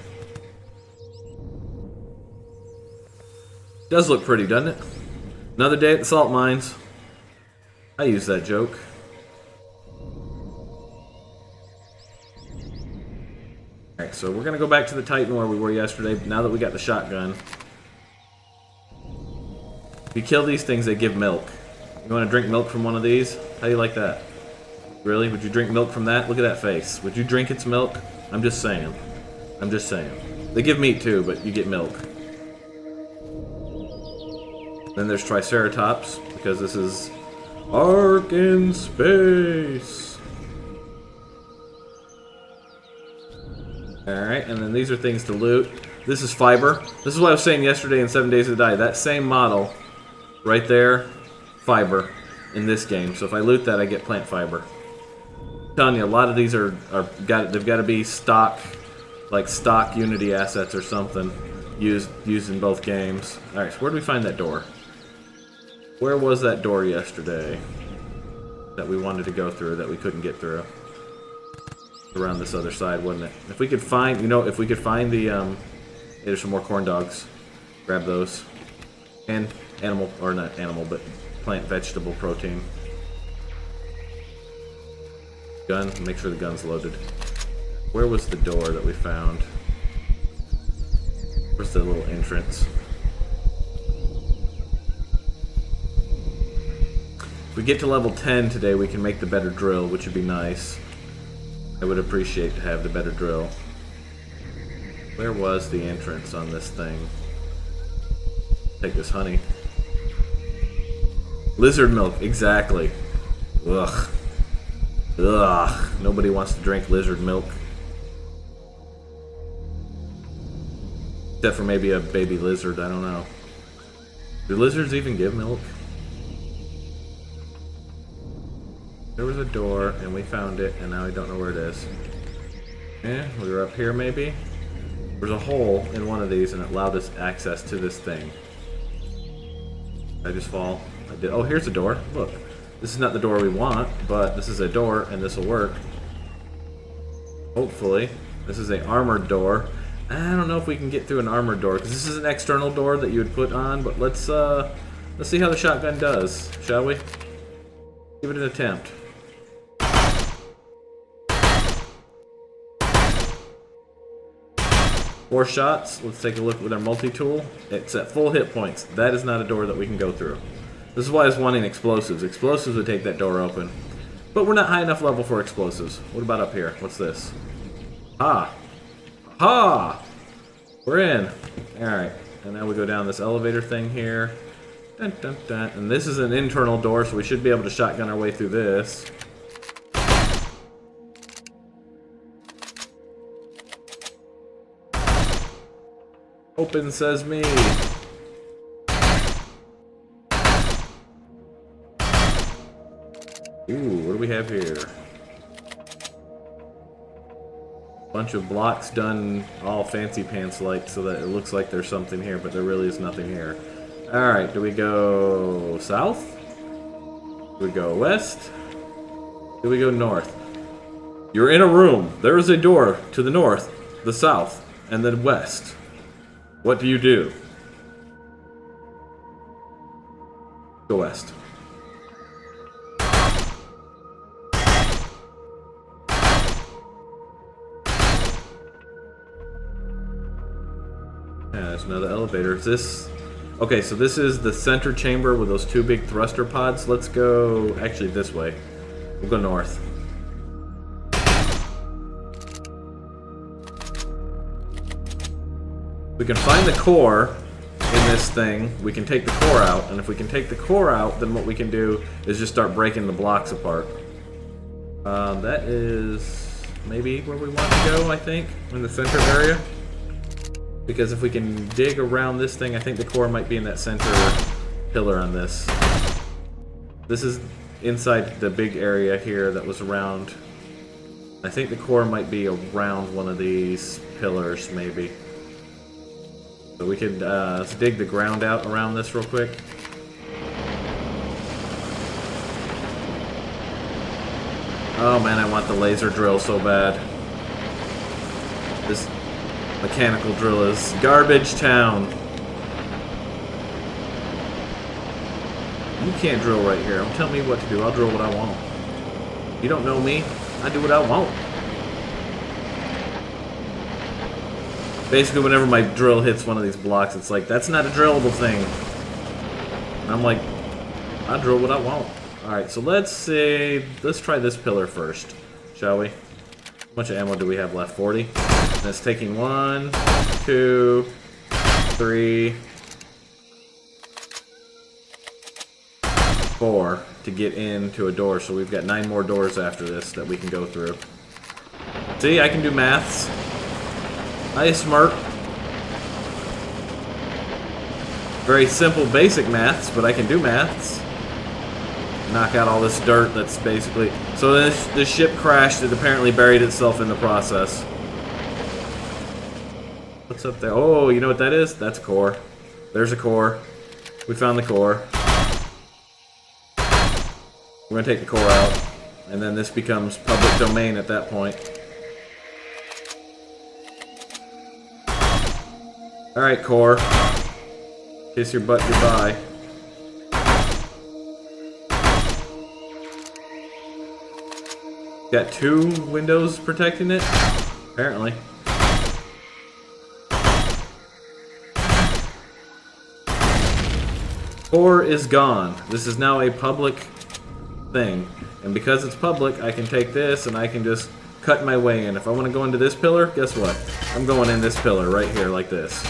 Does look pretty, doesn't it? Another day at the salt mines. I use that joke. Alright, so we're gonna go back to the Titan where we were yesterday, now that we got the shotgun. If you kill these things, they give milk. You wanna drink milk from one of these? How do you like that? Really? Would you drink milk from that? Look at that face. Would you drink its milk? I'm just saying. I'm just saying. They give meat too, but you get milk. Then there's Triceratops, because this is Ark in Space. Alright, and then these are things to loot. This is fiber. This is what I was saying yesterday in 7 Days to Die. That same model, right there, fiber in this game. So if I loot that, I get plant fiber. I'm telling you, a lot of these they've got to be stock, like stock Unity assets or something, used in both games. Alright, so where do we find that door? Where was that door yesterday that we wanted to go through that we couldn't get through? Around this other side, wasn't it? If we could find, you know, if we could find the, there's some more corn dogs. Grab those. And animal, or not animal, but plant vegetable protein. Gun, make sure the gun's loaded. Where was the door that we found? Where's the little entrance? If we get to level 10 today, we can make the better drill, which would be nice. I would appreciate to have the better drill. Where was the entrance on this thing? Take this honey. Lizard milk, exactly. Ugh. Ugh. Nobody wants to drink lizard milk. Except for maybe a baby lizard, I don't know. Do lizards even give milk? There was a door, and we found it, and now I don't know where it is. Yeah, we were up here, maybe? There's a hole in one of these, and it allowed us access to this thing. Did I just fall? I did. Oh, here's a door. Look. This is not the door we want, but this is a door, and this will work. Hopefully. This is an armored door. I don't know if we can get through an armored door, because this is an external door that you would put on, but let's see how the shotgun does, shall we? Give it an attempt. 4 shots. Let's take a look with our multi-tool. It's at full hit points. That is not a door that we can go through. This is why I was wanting explosives. Explosives would take that door open. But we're not high enough level for explosives. What about up here? What's this? Ha! Ha! We're in. Alright. And now we go down this elevator thing here. Dun, dun, dun. And this is an internal door, so we should be able to shotgun our way through this. Open sesame. Ooh, what do we have here? Bunch of blocks done all fancy pants like so that it looks like there's something here, but there really is nothing here. Alright, do we go south? Do we go west? Do we go north? You're in a room. There is a door to the north, the south, and then west. What do you do? Go west. Yeah, there's another elevator. Is this... Okay, so this is the center chamber with those 2 big thruster pods. Let's go... Actually, this way. We'll go north. We can find the core in this thing. We can take the core out. And if we can take the core out, then what we can do is just start breaking the blocks apart. That is maybe where we want to go, I think. In the center area. Because if we can dig around this thing, I think the core might be in that center pillar on this. This is inside the big area here that was around. I think the core might be around one of these pillars, maybe. So we could let's dig the ground out around this real quick. Oh man, I want the laser drill so bad. This mechanical drill is garbage town. You can't drill right here. Don't tell me what to do. I'll drill what I want. You don't know me. I do what I want. Basically, whenever my drill hits one of these blocks, it's like, that's not a drillable thing. And I'm like, I drill what I want. Alright, so let's try this pillar first, shall we? How much ammo do we have left? 40? That's taking 1, 2, 3, 4 to get into a door, so we've got 9 more doors after this that we can go through. See, I can do maths. I smart. Very simple, basic maths, but I can do maths. Knock out all this dirt that's basically... So this ship crashed, it apparently buried itself in the process. What's up there? Oh, you know what that is? That's a core. There's a core. We found the core. We're gonna take the core out, and then this becomes public domain at that point. Alright, core. Kiss your butt goodbye. Got 2 windows protecting it? Apparently. Core is gone. This is now a public thing. And because it's public, I can take this and I can just cut my way in. If I want to go into this pillar, guess what? I'm going in this pillar right here like this.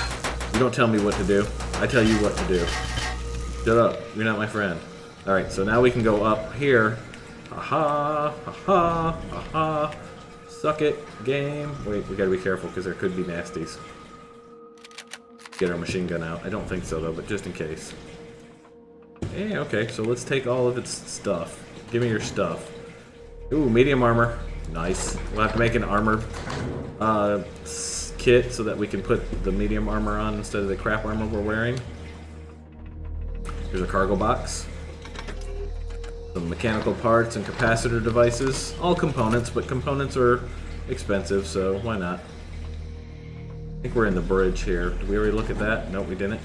You don't tell me what to do. I tell you what to do. Shut up. You're not my friend. Alright, so now we can go up here. Aha, aha, aha. Suck it, game. Wait, we gotta be careful because there could be nasties. Get our machine gun out. I don't think so though, but just in case. Yeah, okay, so let's take all of its stuff. Give me your stuff. Ooh, medium armor. Nice. We'll have to make an armor kit so that we can put the medium armor on instead of the crap armor we're wearing. Here's a cargo box. Some mechanical parts and capacitor devices. All components, but components are expensive, so why not? I think we're in the bridge here. Did we already look at that? Nope, we didn't.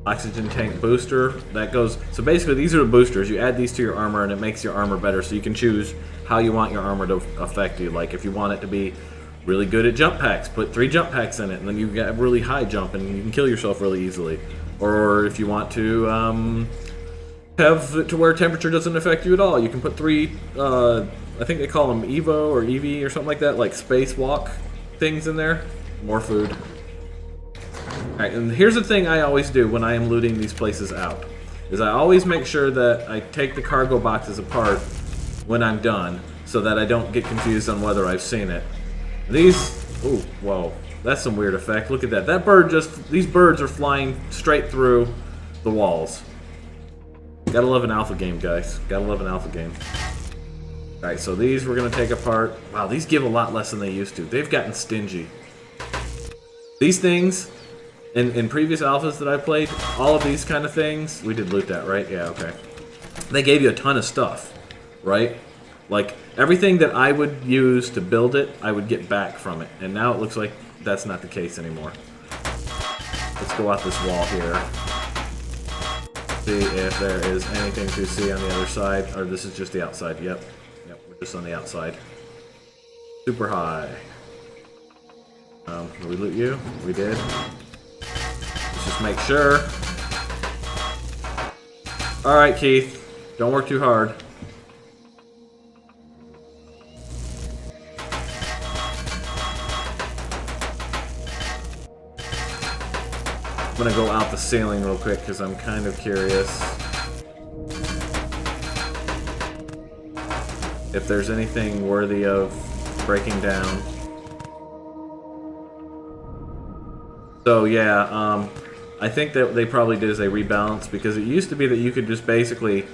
Oxygen tank booster. That goes... So basically, these are the boosters. You add these to your armor, and it makes your armor better, so you can choose how you want your armor to affect you. Like, if you want it to be really good at jump packs, put 3 jump packs in it, and then you get really high jump, and you can kill yourself really easily. Or if you want to have it to where temperature doesn't affect you at all, you can put 3, I think they call them Evo or EV or something like that, like spacewalk things in there. More food. Alright, and here's the thing I always do when I am looting these places out, is I always make sure that I take the cargo boxes apart when I'm done, so that I don't get confused on whether I've seen it. These, ooh, whoa, that's some weird effect. Look at that. That bird just, these birds are flying straight through the walls. Gotta love an alpha game, guys. Gotta love an alpha game. Alright, so these we're gonna take apart. Wow, these give a lot less than they used to. They've gotten stingy. These things, in previous alphas that I played, all of these kind of things, we did loot that, right? Yeah, okay. They gave you a ton of stuff, right? Like, everything that I would use to build it, I would get back from it. And now it looks like that's not the case anymore. Let's go out this wall here. See if there is anything to see on the other side. Or this is just the outside. Yep. Yep, we're just on the outside. Super high. Did we loot you? We did. Let's just make sure. Alright, Keith. Don't work too hard. I'm gonna go out the ceiling real quick because I'm kind of curious if there's anything worthy of breaking down. So yeah, I think that they probably did as a rebalance, because it used to be that you could just basically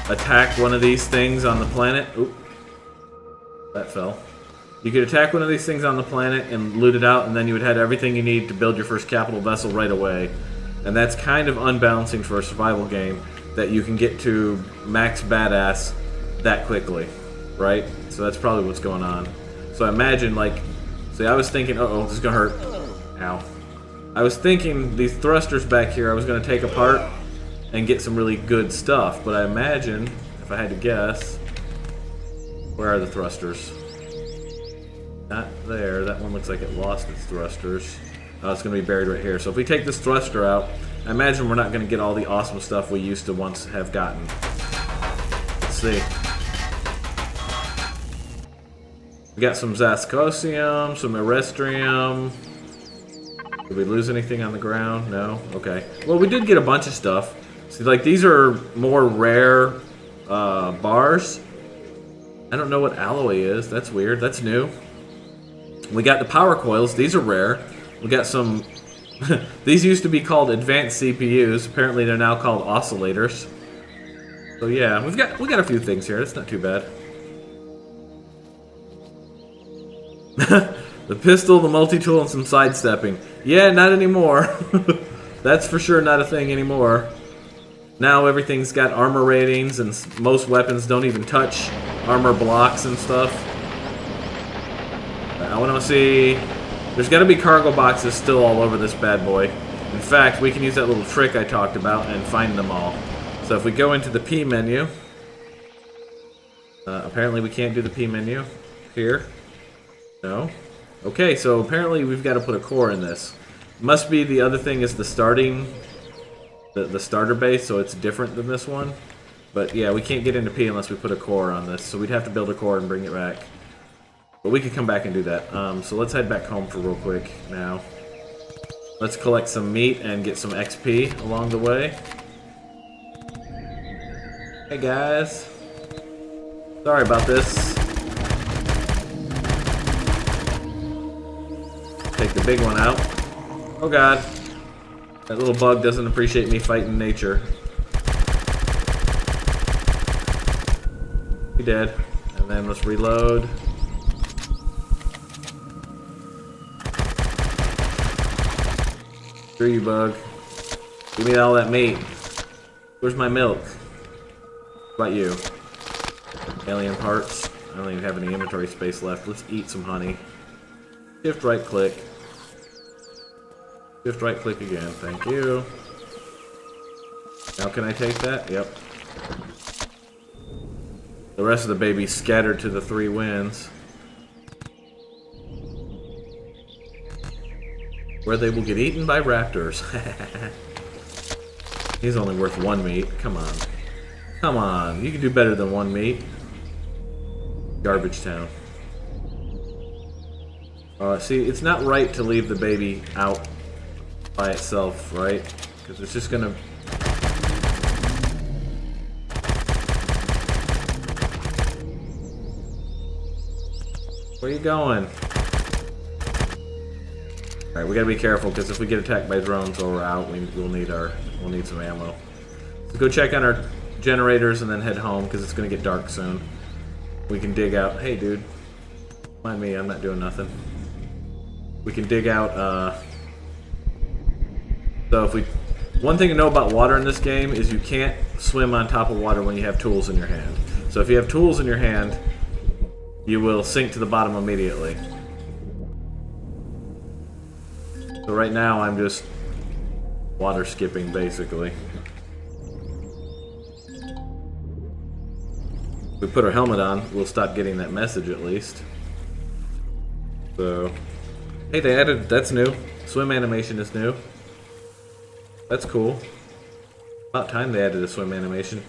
attack one of these things on the planet. Oop, that fell. You could attack one of these things on the planet and loot it out, and then you would have everything you need to build your first capital vessel right away. And that's kind of unbalancing for a survival game, that you can get to max badass that quickly, right? So that's probably what's going on. So I imagine, like, see, I was thinking, uh-oh, this is gonna hurt. Ow. I was thinking these thrusters back here I was gonna take apart and get some really good stuff. But I imagine, if I had to guess, where are the thrusters? Not there. That one looks like it lost its thrusters. Oh, it's going to be buried right here. So if we take this thruster out, I imagine we're not going to get all the awesome stuff we used to once have gotten. Let's see. We got some Zascosium, some Erestrium. Did we lose anything on the ground? No? Okay. Well, we did get a bunch of stuff. See, like, these are more rare bars. I don't know what alloy is. That's weird. That's new. We got the power coils. These are rare. We got some... These used to be called advanced CPUs. Apparently they're now called oscillators. So yeah, we got a few things here. That's not too bad. The pistol, the multi-tool, and some sidestepping. Yeah, not anymore. That's for sure not a thing anymore. Now everything's got armor ratings, and most weapons don't even touch armor blocks and stuff. I want to see... There's got to be cargo boxes still all over this bad boy. In fact, we can use that little trick I talked about and find them all. So if we go into the P menu... apparently we can't do the P menu. Here. No. Okay, so apparently we've got to put a core in this. Must be the other thing is the starting... The starter base, so it's different than this one. But yeah, we can't get into P unless we put a core on this. So we'd have to build a core and bring it back. But we could come back and do that. So let's head back home for real quick now. Let's collect some meat and get some XP along the way. Hey guys. Sorry about this. Take the big one out. Oh god. That little bug doesn't appreciate me fighting nature. He dead. And then let's reload. Screw you, bug. Give me all that meat. Where's my milk? What about you? Alien parts. I don't even have any inventory space left. Let's eat some honey. Shift right click. Shift right click again. Thank you. Now can I take that? Yep. The rest of the baby's scattered to the 3 winds. Where they will get eaten by raptors. He's only worth 1 meat. Come on. Come on. You can do better than 1 meat. Garbage town. See, it's not right to leave the baby out by itself, right? Because it's just gonna... Where are you going? Alright, we gotta be careful because if we get attacked by drones or we're out, we'll need some ammo. So go check on our generators and then head home because it's gonna get dark soon. We can dig out. Hey, dude. Mind me, I'm not doing nothing. We can dig out. So if we, one thing to know about water in this game is you can't swim on top of water when you have tools in your hand. So if you have tools in your hand, you will sink to the bottom immediately. So right now I'm just water skipping basically. If we put our helmet on, we'll stop getting that message at least. So, hey, they added, that's new. Swim animation is new. That's cool. About time they added a swim animation.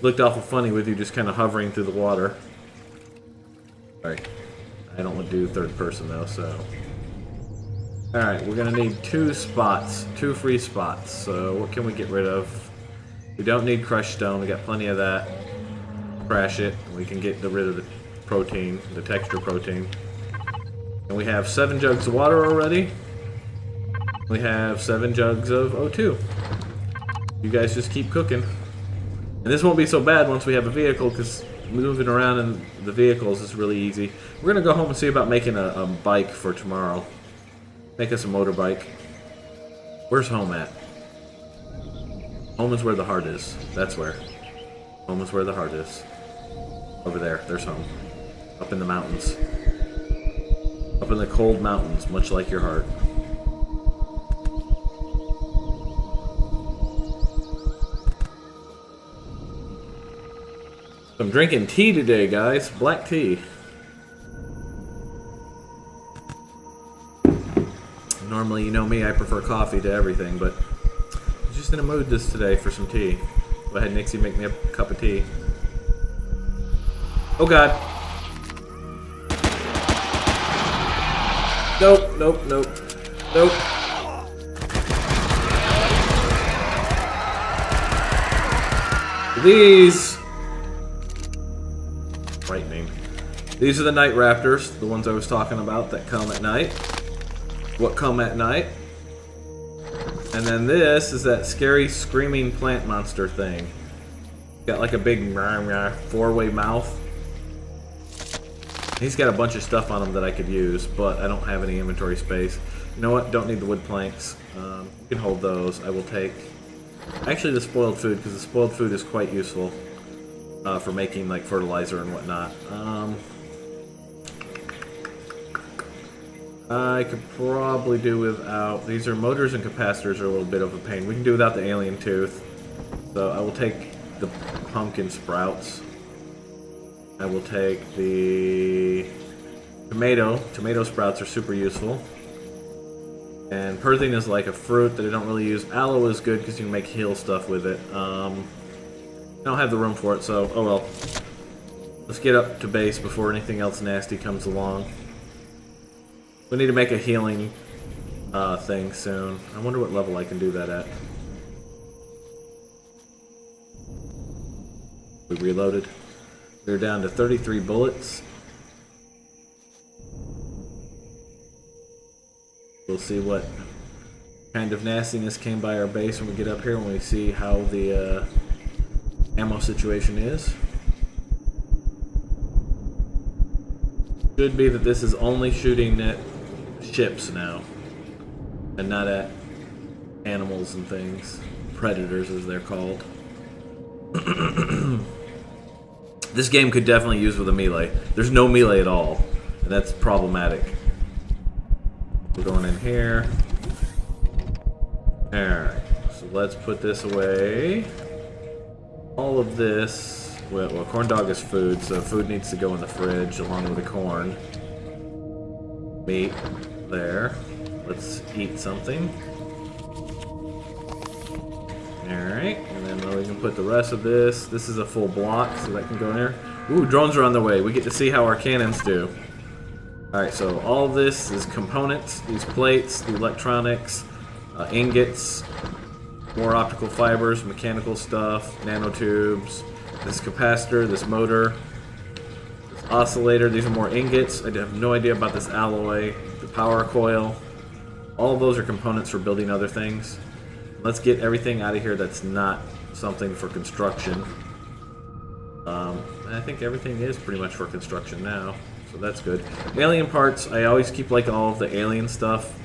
Looked awful funny with you just kind of hovering through the water. Alright. I don't want to do third person though, so. Alright, we're gonna need 2 spots. 2 free spots. So what can we get rid of? We don't need crushed stone, we got plenty of that. Crash it, and we can get rid of the protein, the texture protein. And we have 7 jugs of water already. We have 7 jugs of O2. You guys just keep cooking. And this won't be so bad once we have a vehicle, because moving around in the vehicles is really easy. We're going to go home and see about making a bike for tomorrow. Make us a motorbike. Where's home at? Home is where the heart is. That's where. Home is where the heart is. Over there. There's home. Up in the mountains. Up in the cold mountains, much like your heart. I'm drinking tea today, guys. Black tea. Normally, you know me, I prefer coffee to everything, but I'm just in a mood today for some tea. Go ahead, Nixie, make me a cup of tea. Oh god. Nope, nope, nope. Nope. These... frightening. These are the night raptors, the ones I was talking about that come at night. What come at night. And then this is that scary screaming plant monster thing. Got like a big four-way mouth. He's got a bunch of stuff on him that I could use, but I don't have any inventory space. You know what? Don't need the wood planks. You can hold those. I will take... actually the spoiled food, because the spoiled food is quite useful for making like fertilizer and whatnot. I could probably do without... these are motors and capacitors are a little bit of a pain. We can do without the alien tooth. So I will take the pumpkin sprouts. I will take the tomato sprouts are super useful. And perthing is like a fruit that I don't really use. Aloe is good because you can make heal stuff with it. I don't have the room for it, so oh well. Let's get up to base before anything else nasty comes along. We need to make a healing thing soon. I wonder what level I can do that at. We reloaded. We're down to 33 bullets. We'll see what kind of nastiness came by our base when we get up here, when we see how the ammo situation is. Should be that this is only shooting at ships now, and not at animals and things. Predators, as they're called. This game could definitely use with a melee. There's no melee at all, and that's problematic. We're going in here. Alright, so let's put this away. All of this... well, corn dog is food, so food needs to go in the fridge along with the corn. Meat. There. Let's eat something. Alright, and then we can put the rest of this. This is a full block, so that can go in there. Ooh, drones are on the way. We get to see how our cannons do. Alright, so all of this is components. These plates, the electronics, ingots, more optical fibers, mechanical stuff, nanotubes, this capacitor, this motor, this oscillator. These are more ingots. I have no idea about this alloy, the power coil. All of those are components for building other things. Let's get everything out of here that's not something for construction. I think everything is pretty much for construction now, so that's good. Alien parts, I always keep like all of the alien stuff,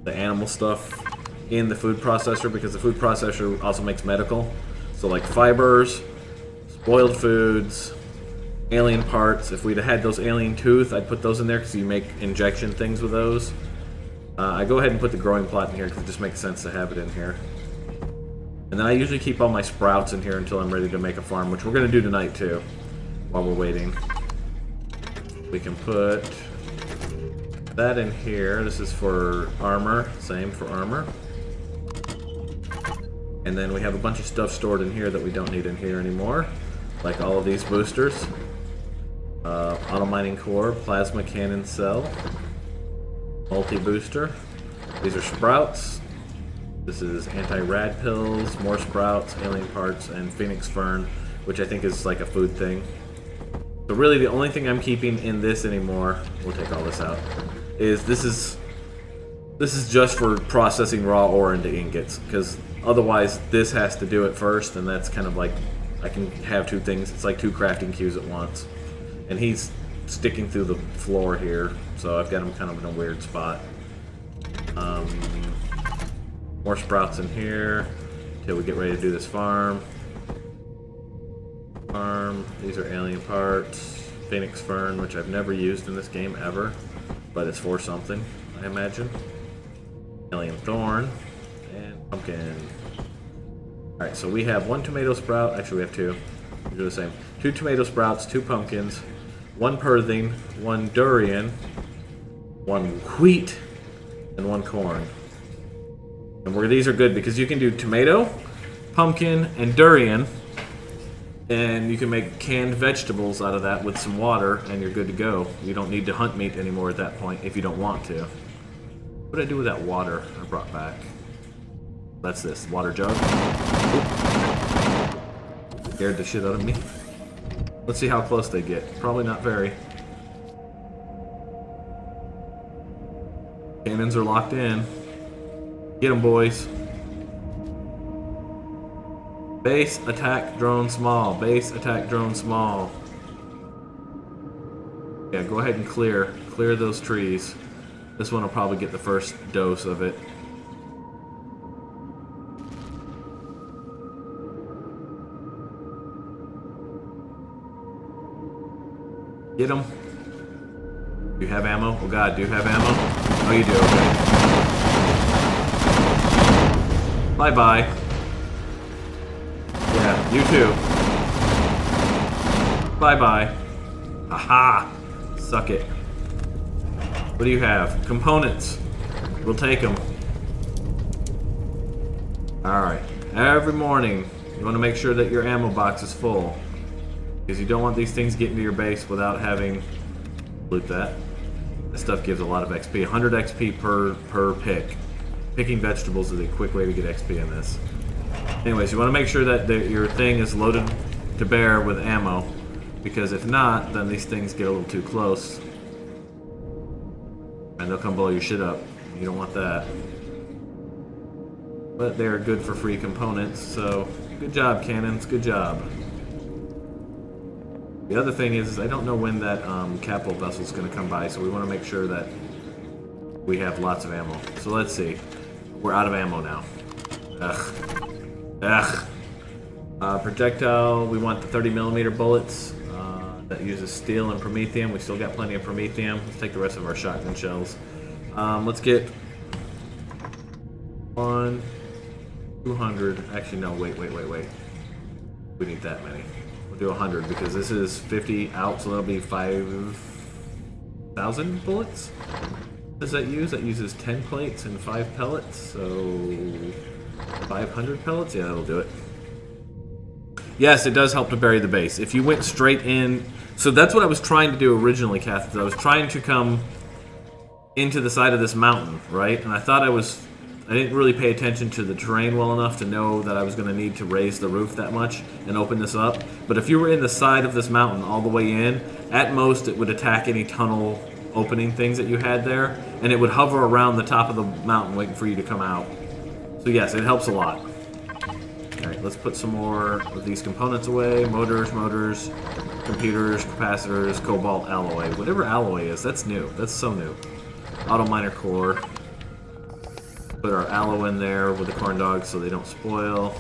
the animal stuff, in the food processor, because the food processor also makes medical. So like fibers, spoiled foods, alien parts. If we'd have had those alien tooth, I'd put those in there because you make injection things with those. I go ahead and put the growing plot in here because it just makes sense to have it in here. And then I usually keep all my sprouts in here until I'm ready to make a farm, which we're going to do tonight too, while we're waiting. We can put that in here. This is for armor, same for armor. And then we have a bunch of stuff stored in here that we don't need in here anymore, like all of these boosters. Auto mining core, plasma cannon cell, multi-booster. These are sprouts. This is anti-rad pills, more sprouts, alien parts, and phoenix fern, which I think is like a food thing. So really the only thing I'm keeping in this anymore, we'll take all this out, is this is just for processing raw ore into ingots, because otherwise this has to do it first, and that's kind of like, I can have two things, it's like two crafting queues at once. And he's sticking through the floor here, so I've got him kind of in a weird spot. More sprouts in here until we get ready to do this farm. These are alien parts. Phoenix fern, which I've never used in this game ever, but it's for something, I imagine. Alien thorn and pumpkin. Alright, so we have one tomato sprout. Actually, we have two. We do the same. 2 tomato sprouts, 2 pumpkins, 1 perthing, 1 durian, 1 wheat, and 1 corn. And these are good because you can do tomato, pumpkin, and durian, and you can make canned vegetables out of that with some water, and you're good to go. You don't need to hunt meat anymore at that point if you don't want to. What did I do with that water I brought back? That's this water jug. Oop. Scared the shit out of me. Let's see how close they get. Probably not very. Cannons are locked in. Get them, boys. Base, attack, drone, small. Base, attack, drone, small. Yeah, go ahead and clear those trees. This one will probably get the first dose of it. Get them. Do you have ammo? Oh god, do you have ammo? Oh, you do, okay. Bye-bye. Yeah, you too. Bye-bye. Aha! Suck it. What do you have? Components. We'll take them. Alright. Every morning, you want to make sure that your ammo box is full. Because you don't want these things getting to your base without having... Loot that. This stuff gives a lot of XP. 100 XP per pick. Picking vegetables is a quick way to get XP in this. Anyways, you want to make sure that your thing is loaded to bear with ammo. Because if not, then these things get a little too close. And they'll come blow your shit up. You don't want that. But they're good for free components, so good job, cannons. Good job. The other thing is I don't know when that capital vessel is going to come by, so we want to make sure that we have lots of ammo. So let's see. We're out of ammo now. Projectile, we want the 30mm bullets. That uses steel and promethium. We still got plenty of promethium. Let's take the rest of our shotgun shells. Let's get 200. Actually, no, wait. We need that many. We'll do 100 because this is 50 out, so that'll be 5,000 bullets. What does that use? That uses 10 plates and 5 pellets, so 500 pellets? Yeah, that'll do it. Yes, it does help to bury the base. If you went straight in... So that's what I was trying to do originally, Kath. I was trying to come into the side of this mountain, right? And I thought I didn't really pay attention to the terrain well enough to know that I was going to need to raise the roof that much and open this up. But if you were in the side of this mountain all the way in, at most it would attack any tunnel opening things that you had there, and it would hover around the top of the mountain waiting for you to come out. So yes, it helps a lot. Alright, let's put some more of these components away. Motors, computers, capacitors, cobalt, alloy. Whatever alloy is, that's new. That's so new. Auto miner core. Put our aloe in there with the corn dogs so they don't spoil.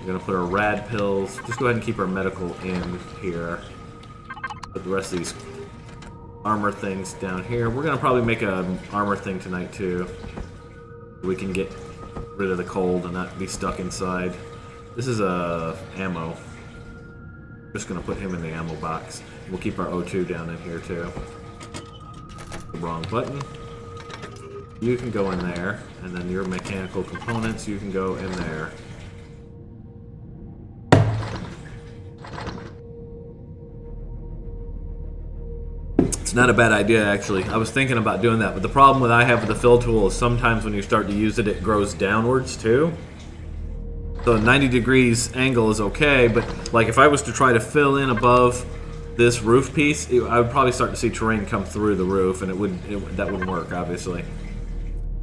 We're going to put our rad pills. Just go ahead and keep our medical in here. Put the rest of these armor things down here. We're going to probably make an armor thing tonight too. We can get rid of the cold and not be stuck inside. This is ammo. Just going to put him in the ammo box. We'll keep our O2 down in here too. The wrong button. You can go in there, and then your mechanical components, you can go in there. It's not a bad idea, actually. I was thinking about doing that, but the problem I have with the fill tool is sometimes when you start to use it, it grows downwards too. So 90 degrees angle is okay, but like if I was to try to fill in above this roof piece, I would probably start to see terrain come through the roof, and that wouldn't work, obviously.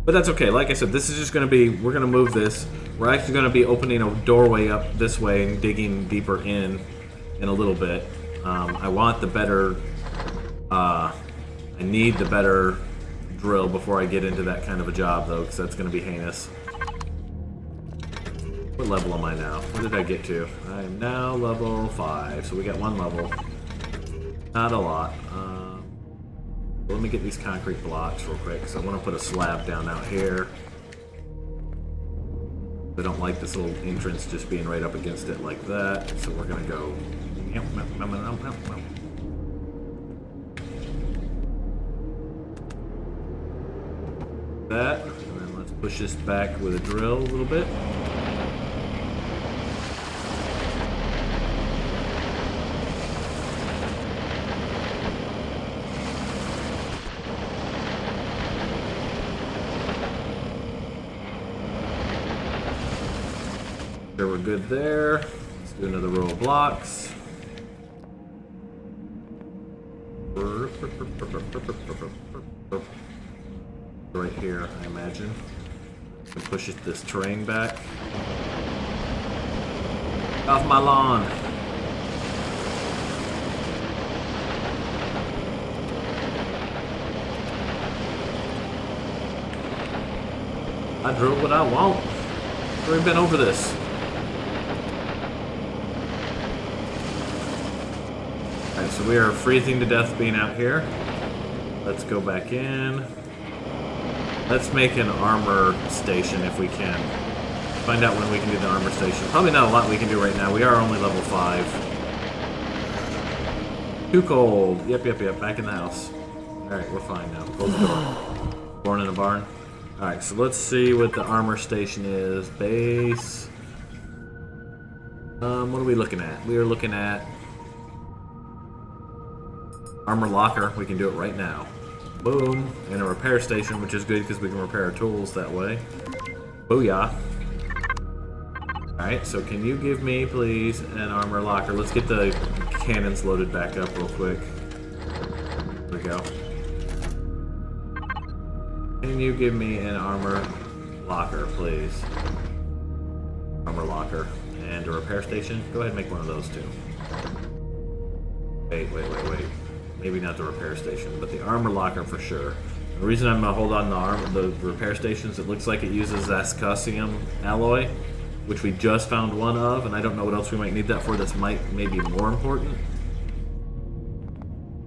But that's okay. Like I said, this is just going to be, we're going to move this. We're actually going to be opening a doorway up this way and digging deeper in a little bit. I want the better, I need the better drill before I get into that kind of a job, though, because that's going to be heinous. What level am I now? What did I get to? I am now level 5, so we got 1 level. Not a lot. Let me get these concrete blocks real quick, because I want to put a slab down out here. I don't like this little entrance just being right up against it like that, so we're going to go That, and then let's push this back with a drill a little bit. Sure, we're good there. Let's do another row of blocks. Right here, I imagine. And push this terrain back. Off my lawn. I drew what I want. I've already been over this. Alright, so we are freezing to death being out here. Let's go back in. Let's make an armor station if we can. Find out when we can do the armor station. Probably not a lot we can do right now. We are only level 5. Too cold. Yep. Back in the house. Alright, we're fine now. Close the door. Born in a barn. Alright, so let's see what the armor station is. Base. What are we looking at? We are looking at armor locker. We can do it right now. Boom. And a repair station, which is good because we can repair our tools that way. Booyah. Alright, so can you give me, please, an armor locker? Let's get the cannons loaded back up real quick. There we go. Can you give me an armor locker, please? Armor locker. And a repair station? Go ahead and make one of those too. Wait. Maybe not the repair station, but the armor locker for sure. The reason I'm gonna hold on the repair stations, it looks like it uses Zascosium alloy, which we just found one of, and I don't know what else we might need that for. That's maybe more important.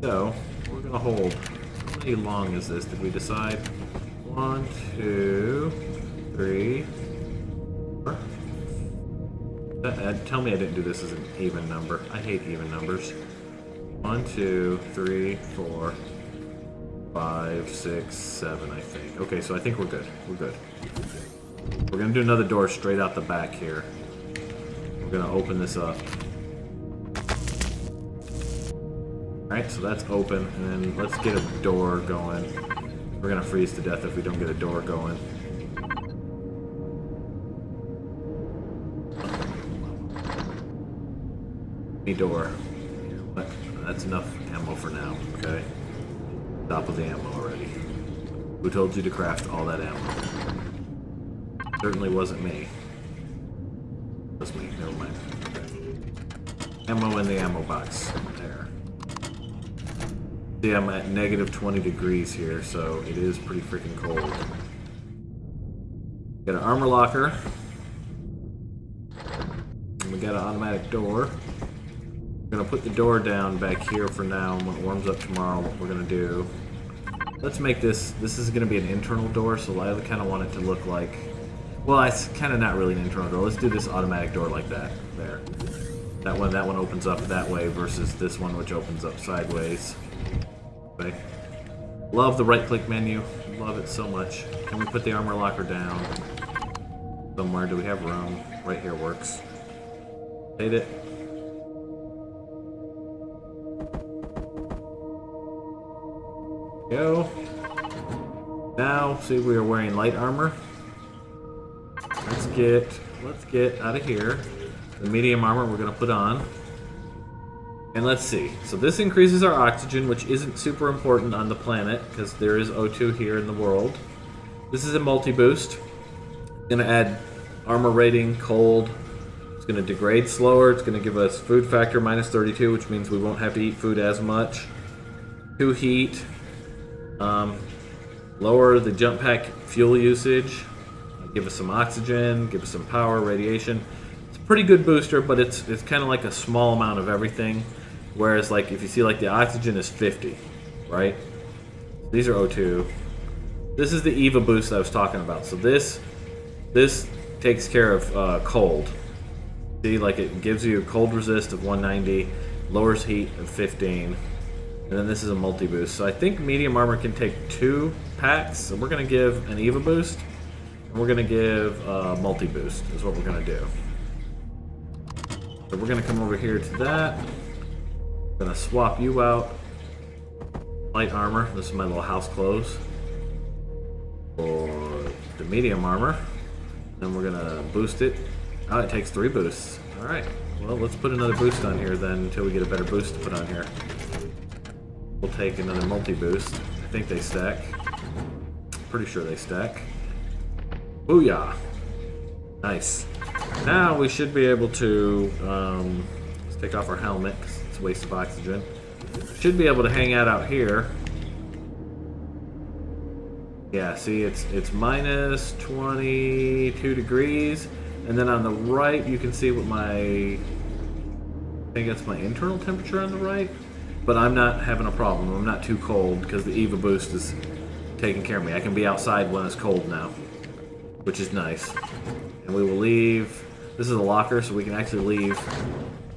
So we're gonna hold. How many long is this? Did we decide? 1, 2, 3, 4. Tell me I didn't do this as an even number. I hate even numbers. 1, 2, 3, 4, 5, 6, 7, I think. Okay, so I think we're good. We're good. We're gonna do another door straight out the back here. We're gonna open this up. Alright, so that's open, and then let's get a door going. We're gonna freeze to death if we don't get a door going. Any door. But that's enough ammo for now, okay? Top of the ammo already. Who told you to craft all that ammo? Certainly wasn't me. It was me, never mind. Okay. Ammo in the ammo box. There. See, I'm at negative 20 degrees here, so it is pretty freaking cold. Got an armor locker. And we got an automatic door. We're gonna put the door down back here for now, and when it warms up tomorrow, what we're gonna do... Let's make this is gonna be an internal door, so I kind of want it to look like... Well, it's kind of not really an internal door. Let's do this automatic door like that. There. That one opens up that way versus this one which opens up sideways. Okay. Love the right-click menu. Love it so much. Can we put the armor locker down? Somewhere. Do we have room? Right here works. Hate it. Go. Now, see, we are wearing light armor. Let's get out of here. The medium armor we're gonna put on. And let's see. So this increases our oxygen, which isn't super important on the planet because there is O2 here in the world. This is a multi-boost. Gonna add armor rating, cold. It's gonna degrade slower. It's gonna give us food factor minus 32, which means we won't have to eat food as much. 2 heat. Lower the jump pack fuel usage. Give us some oxygen. Give us some power, radiation. It's a pretty good booster, but it's kind of like a small amount of everything. Whereas, like, if you see, like, the oxygen is 50, right? These are O2. This is the EVA boost I was talking about. So this takes care of cold. See, like, it gives you a cold resist of 190, lowers heat of 15. And then this is a multi-boost. So I think medium armor can take 2 packs. So we're going to give an EVA boost. And we're going to give a multi-boost is what we're going to do. So we're going to come over here to that. I'm going to swap you out. Light armor. This is my little house clothes. For the medium armor. Then we're going to boost it. Oh, it takes 3 boosts. Alright. Well, let's put another boost on here then until we get a better boost to put on here. We'll take another multi-boost. I think they stack. Pretty sure they stack. Booyah! Nice. Now we should be able to, let's take off our helmet because it's a waste of oxygen. Should be able to hang out here. Yeah, see, it's minus 22 degrees. And then on the right, you can see what I think that's my internal temperature on the right. But I'm not having a problem. I'm not too cold because the EVA boost is taking care of me. I can be outside when it's cold now, which is nice. And we will leave. This is a locker, so we can actually leave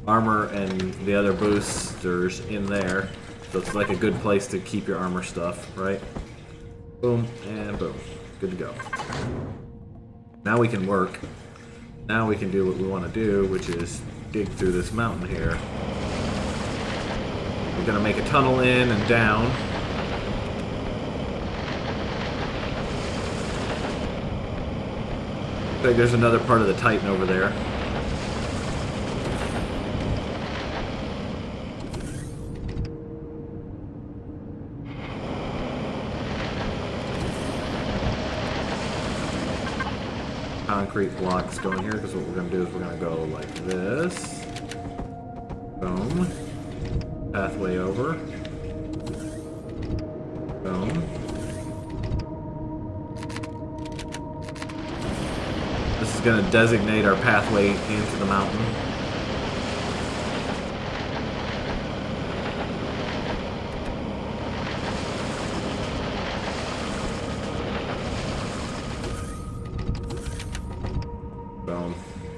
armor and the other boosters in there. So it's like a good place to keep your armor stuff, right? Boom and boom. Good to go. Now we can work. Now we can do what we want to do, which is dig through this mountain here. We're going to make a tunnel in and down. Looks like there's another part of the Titan over there. Concrete blocks going here because what we're going to do is we're going to go like this. Boom. Pathway over. Boom. This is going to designate our pathway into the mountain.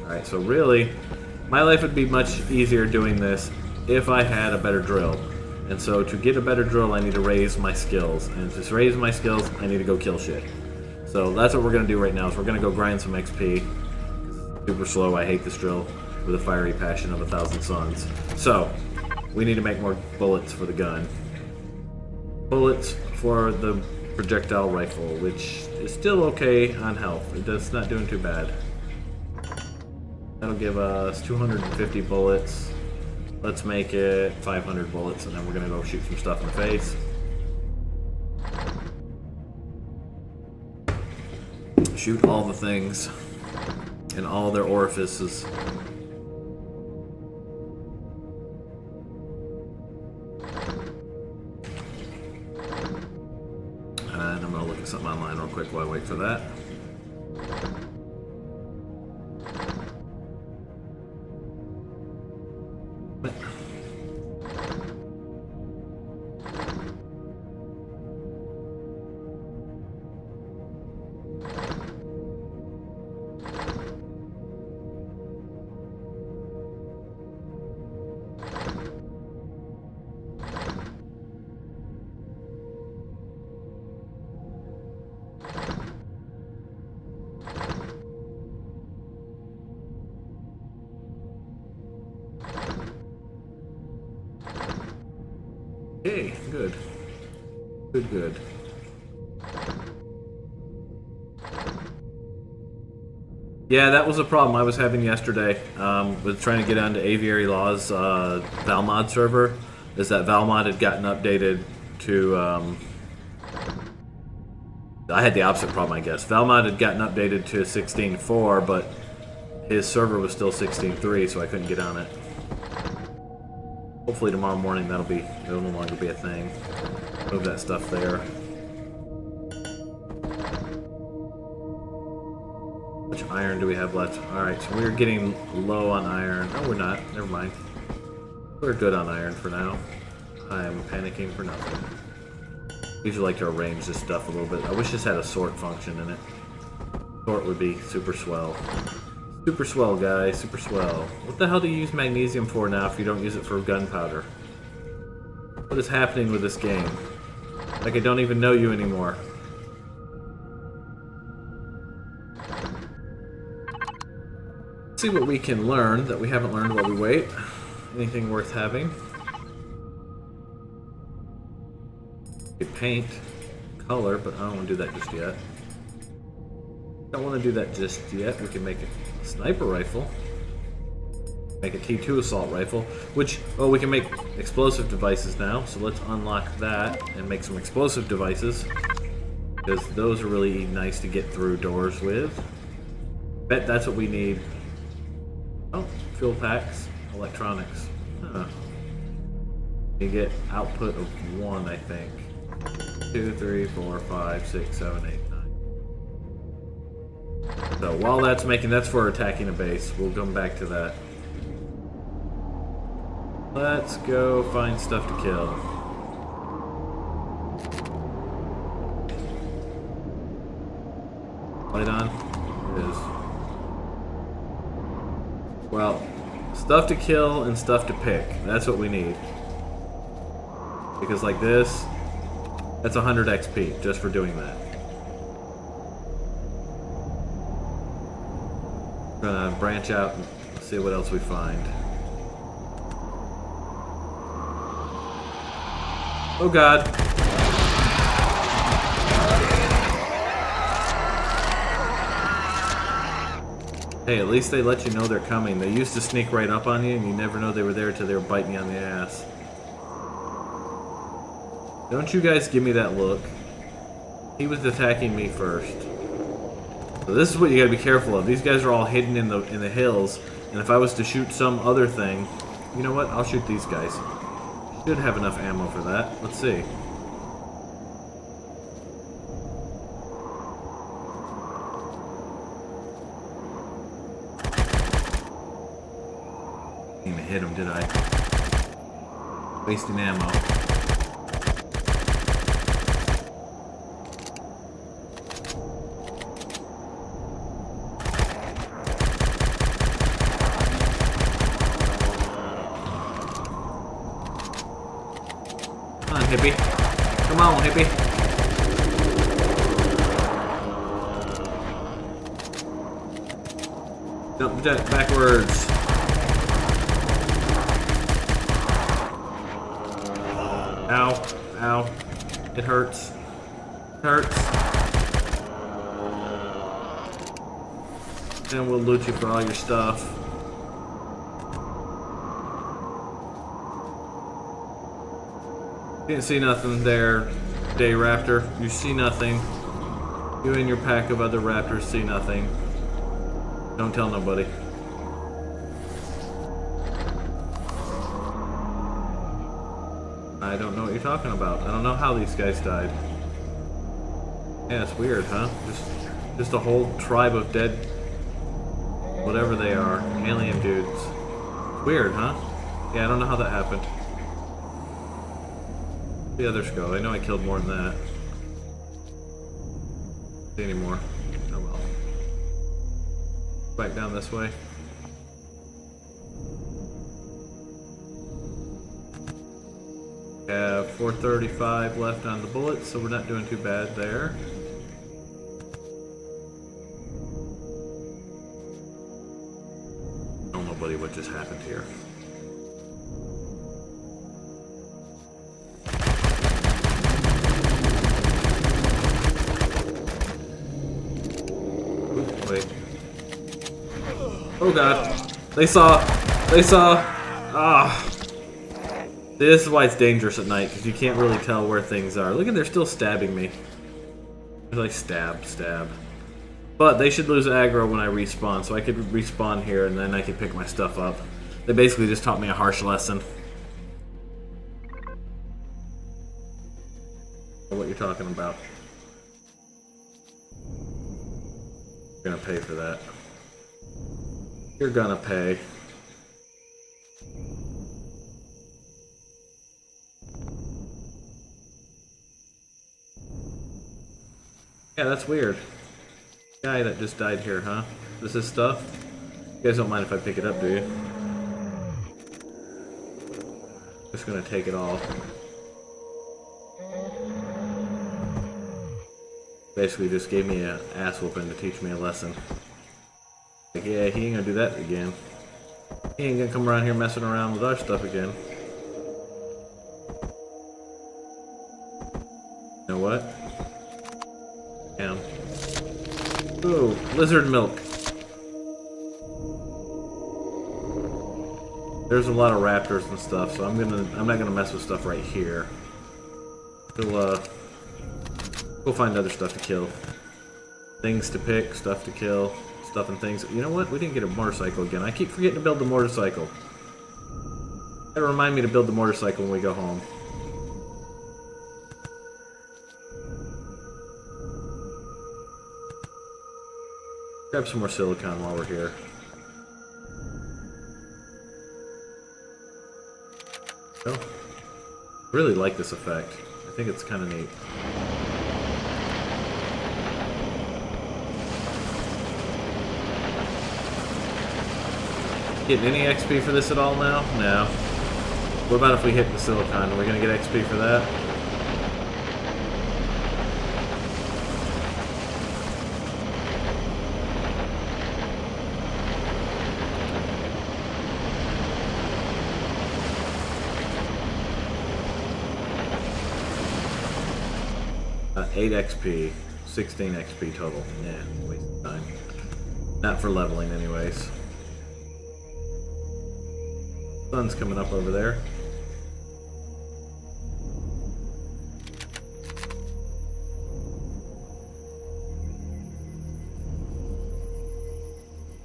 Alright, so really, my life would be much easier doing this if I had a better drill. And so to get a better drill, I need to raise my skills. And to raise my skills, I need to go kill shit. So that's what we're going to do right now, is we're going to go grind some XP. Super slow, I hate this drill with a fiery passion of 1,000 suns. So, we need to make more bullets for the gun. Bullets for the projectile rifle, which is still okay on health. It's not doing too bad. That'll give us 250 bullets. Let's make it 500 bullets, and then we're gonna go shoot some stuff in the face. Shoot all the things in all their orifices. And I'm gonna look at something online real quick while I wait for that. Okay, good. Good. Yeah, that was a problem I was having yesterday with trying to get onto Aviary Law's Valmod server, is that Valmod had gotten updated to... I had the opposite problem, I guess. Valmod had gotten updated to 16.4, but his server was still 16.3, so I couldn't get on it. Hopefully tomorrow morning it'll no longer be a thing. Move that stuff there. Which iron do we have left? Alright, so we're getting low on iron. No, we're not. Never mind. We're good on iron for now. I'm panicking for nothing. Usually like to arrange this stuff a little bit. I wish this had a sort function in it. Sort would be super swell. Super swell, guys. Super swell. What the hell do you use magnesium for now if you don't use it for gunpowder? What is happening with this game? Like I don't even know you anymore. Let's see what we can learn that we haven't learned while we wait. Anything worth having? Paint, color, but I don't want to do that just yet. Don't want to do that just yet. We can make a sniper rifle. Make a T2 assault rifle, which, oh, we can make explosive devices now, so let's unlock that and make some explosive devices, because those are really nice to get through doors with. Bet that's what we need. Oh, fuel packs, electronics. Huh. You get output of 1, I think. 2, 3, 4, 5, 6, 7, 8, 9. So while that's making, that's for attacking a base. We'll come back to that. Let's go find stuff to kill. Light on? It is. Well, stuff to kill and stuff to pick. That's what we need. Because like this, that's 100 XP just for doing that. We're gonna branch out and see what else we find. Oh god. Hey, at least they let you know they're coming. They used to sneak right up on you and you never know they were there till they were biting you on the ass. Don't you guys give me that look. He was attacking me first. So this is what you gotta be careful of. These guys are all hidden in the hills, and if I was to shoot some other thing, you know what? I'll shoot these guys. Should have enough ammo for that. Let's see. Didn't even hit him, did I? Wasting ammo. Hippie. Come on, hippie. Jump backwards. Ow. Ow. It hurts. It hurts. And we'll loot you for all your stuff. Didn't see nothing there, Day Raptor. You see nothing. You and your pack of other raptors see nothing. Don't tell nobody. I don't know what you're talking about. I don't know how these guys died. Yeah, it's weird, huh? Just a whole tribe of dead, whatever they are, alien dudes. Weird, huh? Yeah, I don't know how that happened. The others go. I know I killed more than that. See any more? Oh well. Back down this way. We have 435 left on the bullets, so we're not doing too bad there. Tell nobody what just happened here. Oh god. They saw. Ah. This is why it's dangerous at night, because you can't really tell where things are. Look at, they're still stabbing me. They're like stab. But they should lose aggro when I respawn, so I could respawn here and then I could pick my stuff up. They basically just taught me a harsh lesson. What you're talking about. You're gonna pay for that. You're gonna pay. Yeah, that's weird. Guy that just died here, huh? This is stuff? You guys don't mind if I pick it up, do you? Just gonna take it all. Basically just gave me an ass whooping to teach me a lesson. Like, yeah, he ain't gonna do that again. He ain't gonna come around here messing around with our stuff again. You know what? Damn. Ooh, lizard milk. There's a lot of raptors and stuff, so I'm not gonna mess with stuff right here. We'll go find other stuff to kill. Things to pick, stuff to kill, stuff and things. You know what? We didn't get a motorcycle again. I keep forgetting to build the motorcycle. That'll remind me to build the motorcycle when we go home. Grab some more silicon while we're here. Oh, really like this effect. I think it's kind of neat. Getting any XP for this at all now? No. What about if we hit the silicon? Are we going to get XP for that? Uh, 8 XP. 16 XP total. Yeah, waste of time. Not for leveling anyways. Sun's coming up over there.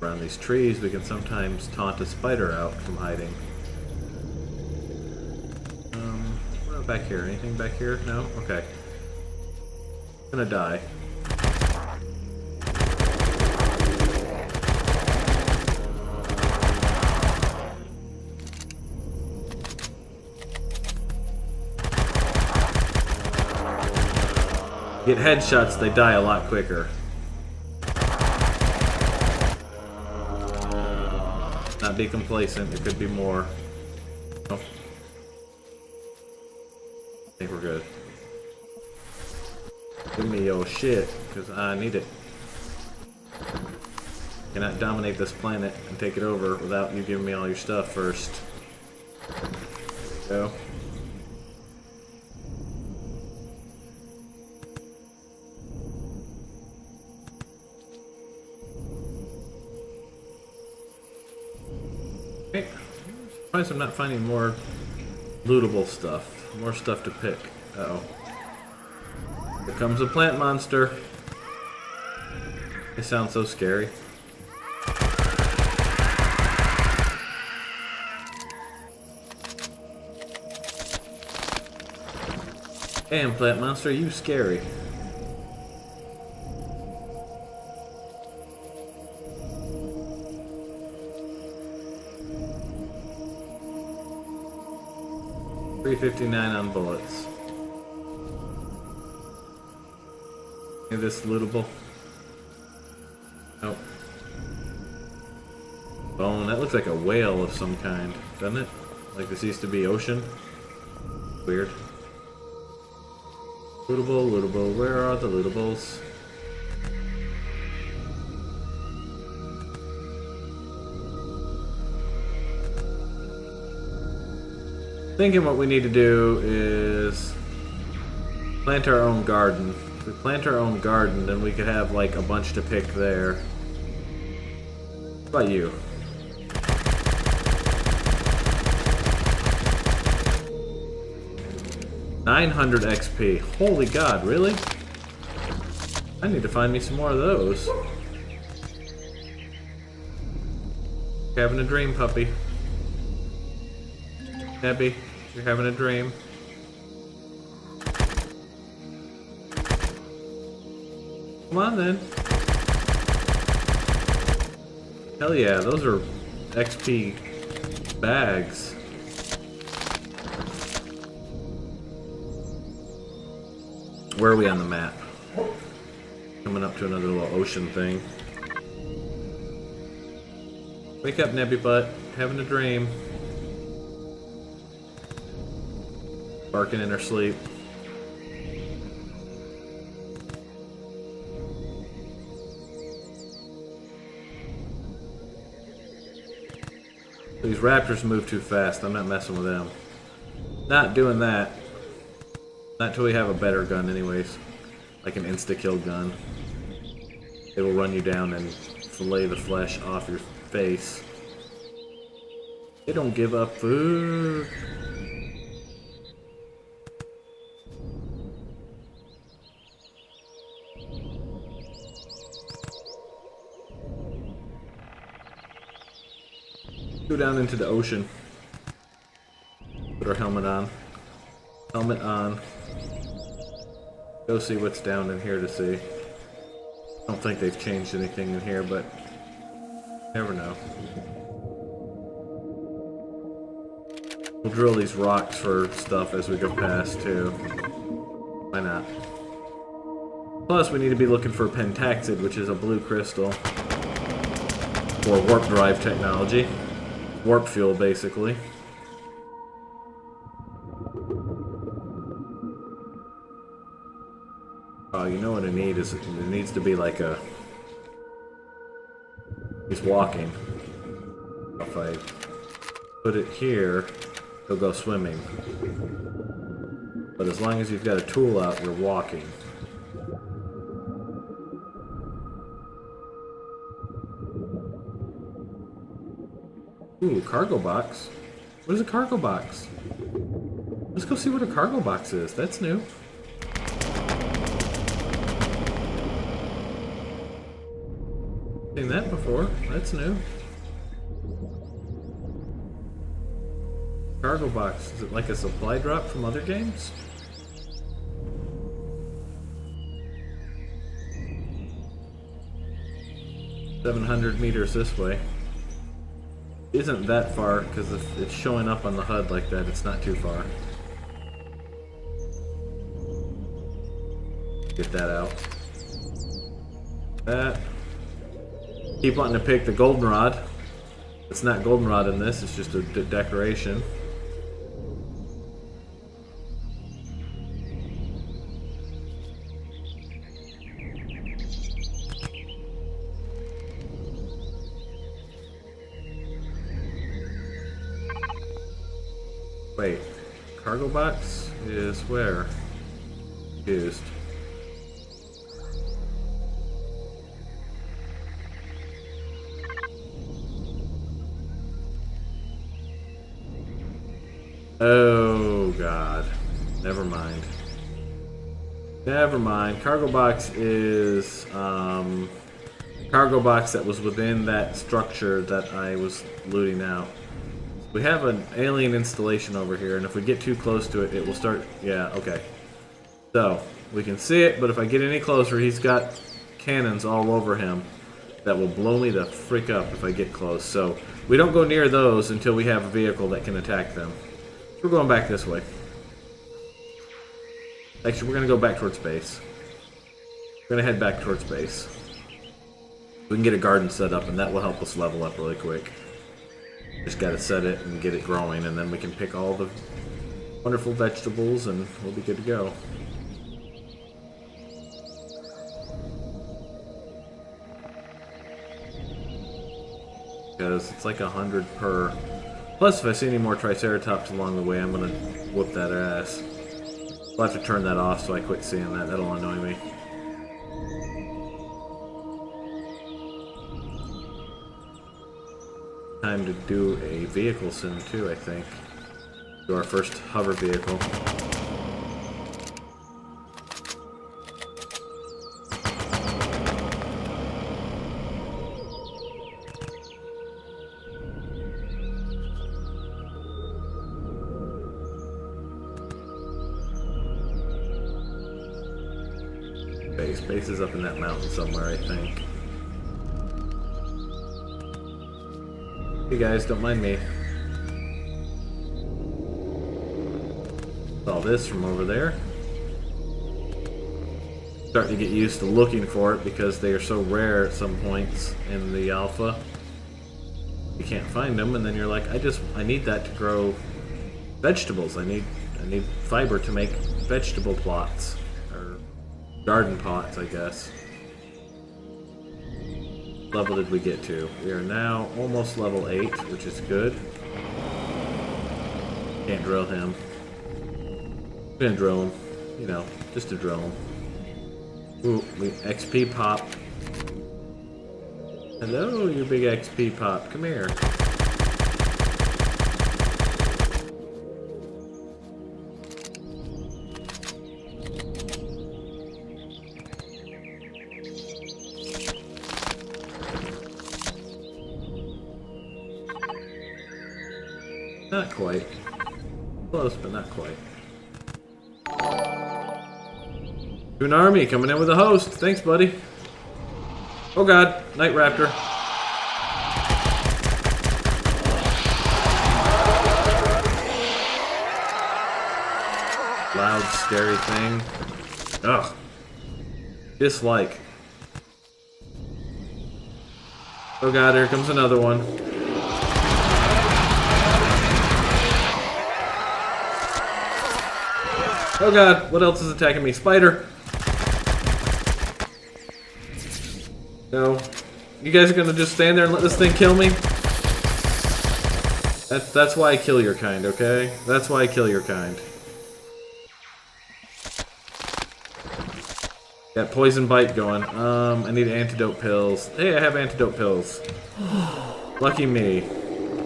Around these trees, we can sometimes taunt a spider out from hiding. What about back here? Anything back here? No? Okay. I'm gonna die. Get headshots, they die a lot quicker. Not be complacent, there could be more. Oh. I think we're good. Give me your shit, because I need it. Cannot dominate this planet and take it over without you giving me all your stuff first. There we go. Okay. Surprised I'm not finding more lootable stuff. More stuff to pick. Uh-oh. Here comes a plant monster. They sound so scary. Damn, plant monster, you scary. $3.59 on bullets. Is this lootable? Nope. Bone. That looks like a whale of some kind, doesn't it? Like this used to be ocean. Weird. Lootable, lootable. Where are the lootables? Thinking what we need to do is plant our own garden. If we plant our own garden, then we could have like a bunch to pick there. What about you? $900 XP. Holy God, really? I need to find me some more of those. Having a dream, puppy. Nebby, you're having a dream. Come on then. Hell yeah, those are XP bags. Where are we on the map? Coming up to another little ocean thing. Wake up, Nebubutt. Having a dream. Barking in her sleep. These raptors move too fast. I'm not messing with them. Not doing that. Not till we have a better gun anyways. Like an insta-kill gun. It will run you down and fillet the flesh off your face. They don't give up food. Go down into the ocean. Put our helmet on. Helmet on. Go see what's down in here to see. I don't think they've changed anything in here, but never know. We'll drill these rocks for stuff as we go past too. Why not? Plus, we need to be looking for pentaxid, which is a blue crystal. Or warp drive technology. Warp fuel, basically. Oh, you know what I need is it needs to be like a... He's walking. If I put it here, he'll go swimming. But as long as you've got a tool out, you're walking. Ooh, cargo box. What is a cargo box? Let's go see what a cargo box is. That's new. Seen that before. That's new. Cargo box. Is it like a supply drop from other games? $700 meters this way. Isn't that far, because if it's showing up on the HUD like that, it's not too far. Get that out. That. Keep wanting to pick the goldenrod. It's not goldenrod in this, it's just a decoration. Wait, cargo box is where? Used. Oh god. Never mind. Never mind. Cargo box is cargo box that was within that structure that I was looting out. We have an alien installation over here, and if we get too close to it, it will start... Yeah, okay. So, we can see it, but if I get any closer, he's got cannons all over him that will blow me the frick up if I get close. So, we don't go near those until we have a vehicle that can attack them. So we're going back this way. Actually, we're going to go back towards base. We're going to head back towards base. We can get a garden set up, and that will help us level up really quick. Just gotta set it and get it growing, and then we can pick all the wonderful vegetables and we'll be good to go. Because it's like 100 per. Plus, if I see any more triceratops along the way, I'm gonna whoop that ass. I'll have to turn that off so I quit seeing that. That'll annoy me. Time to do a vehicle sim too, I think. Do our first hover vehicle. Base is up in that mountain somewhere, I think. Hey guys, don't mind me. Saw this from over there. Starting to get used to looking for it because they are so rare at some points in the alpha. you can't find them, and then you're like, I need that to grow vegetables. I need fiber to make vegetable plots or garden pots, I guess. What level did we get to? We are now almost level 8, which is good. Can't drill him. I'm gonna drill him, you know, just to drill him. Ooh, XP pop. Hello, you big XP pop. Come here. Not quite. Close, but not quite. To an army coming in with a host. Thanks, buddy. Oh god, Night Raptor. Loud, scary thing. Ugh. Dislike. Oh god, here comes another one. Oh god, what else is attacking me? Spider! No. You guys are gonna just stand there and let this thing kill me? That's why I kill your kind, okay? That's why I kill your kind. Got poison bite going. I need antidote pills. Hey, I have antidote pills. Lucky me.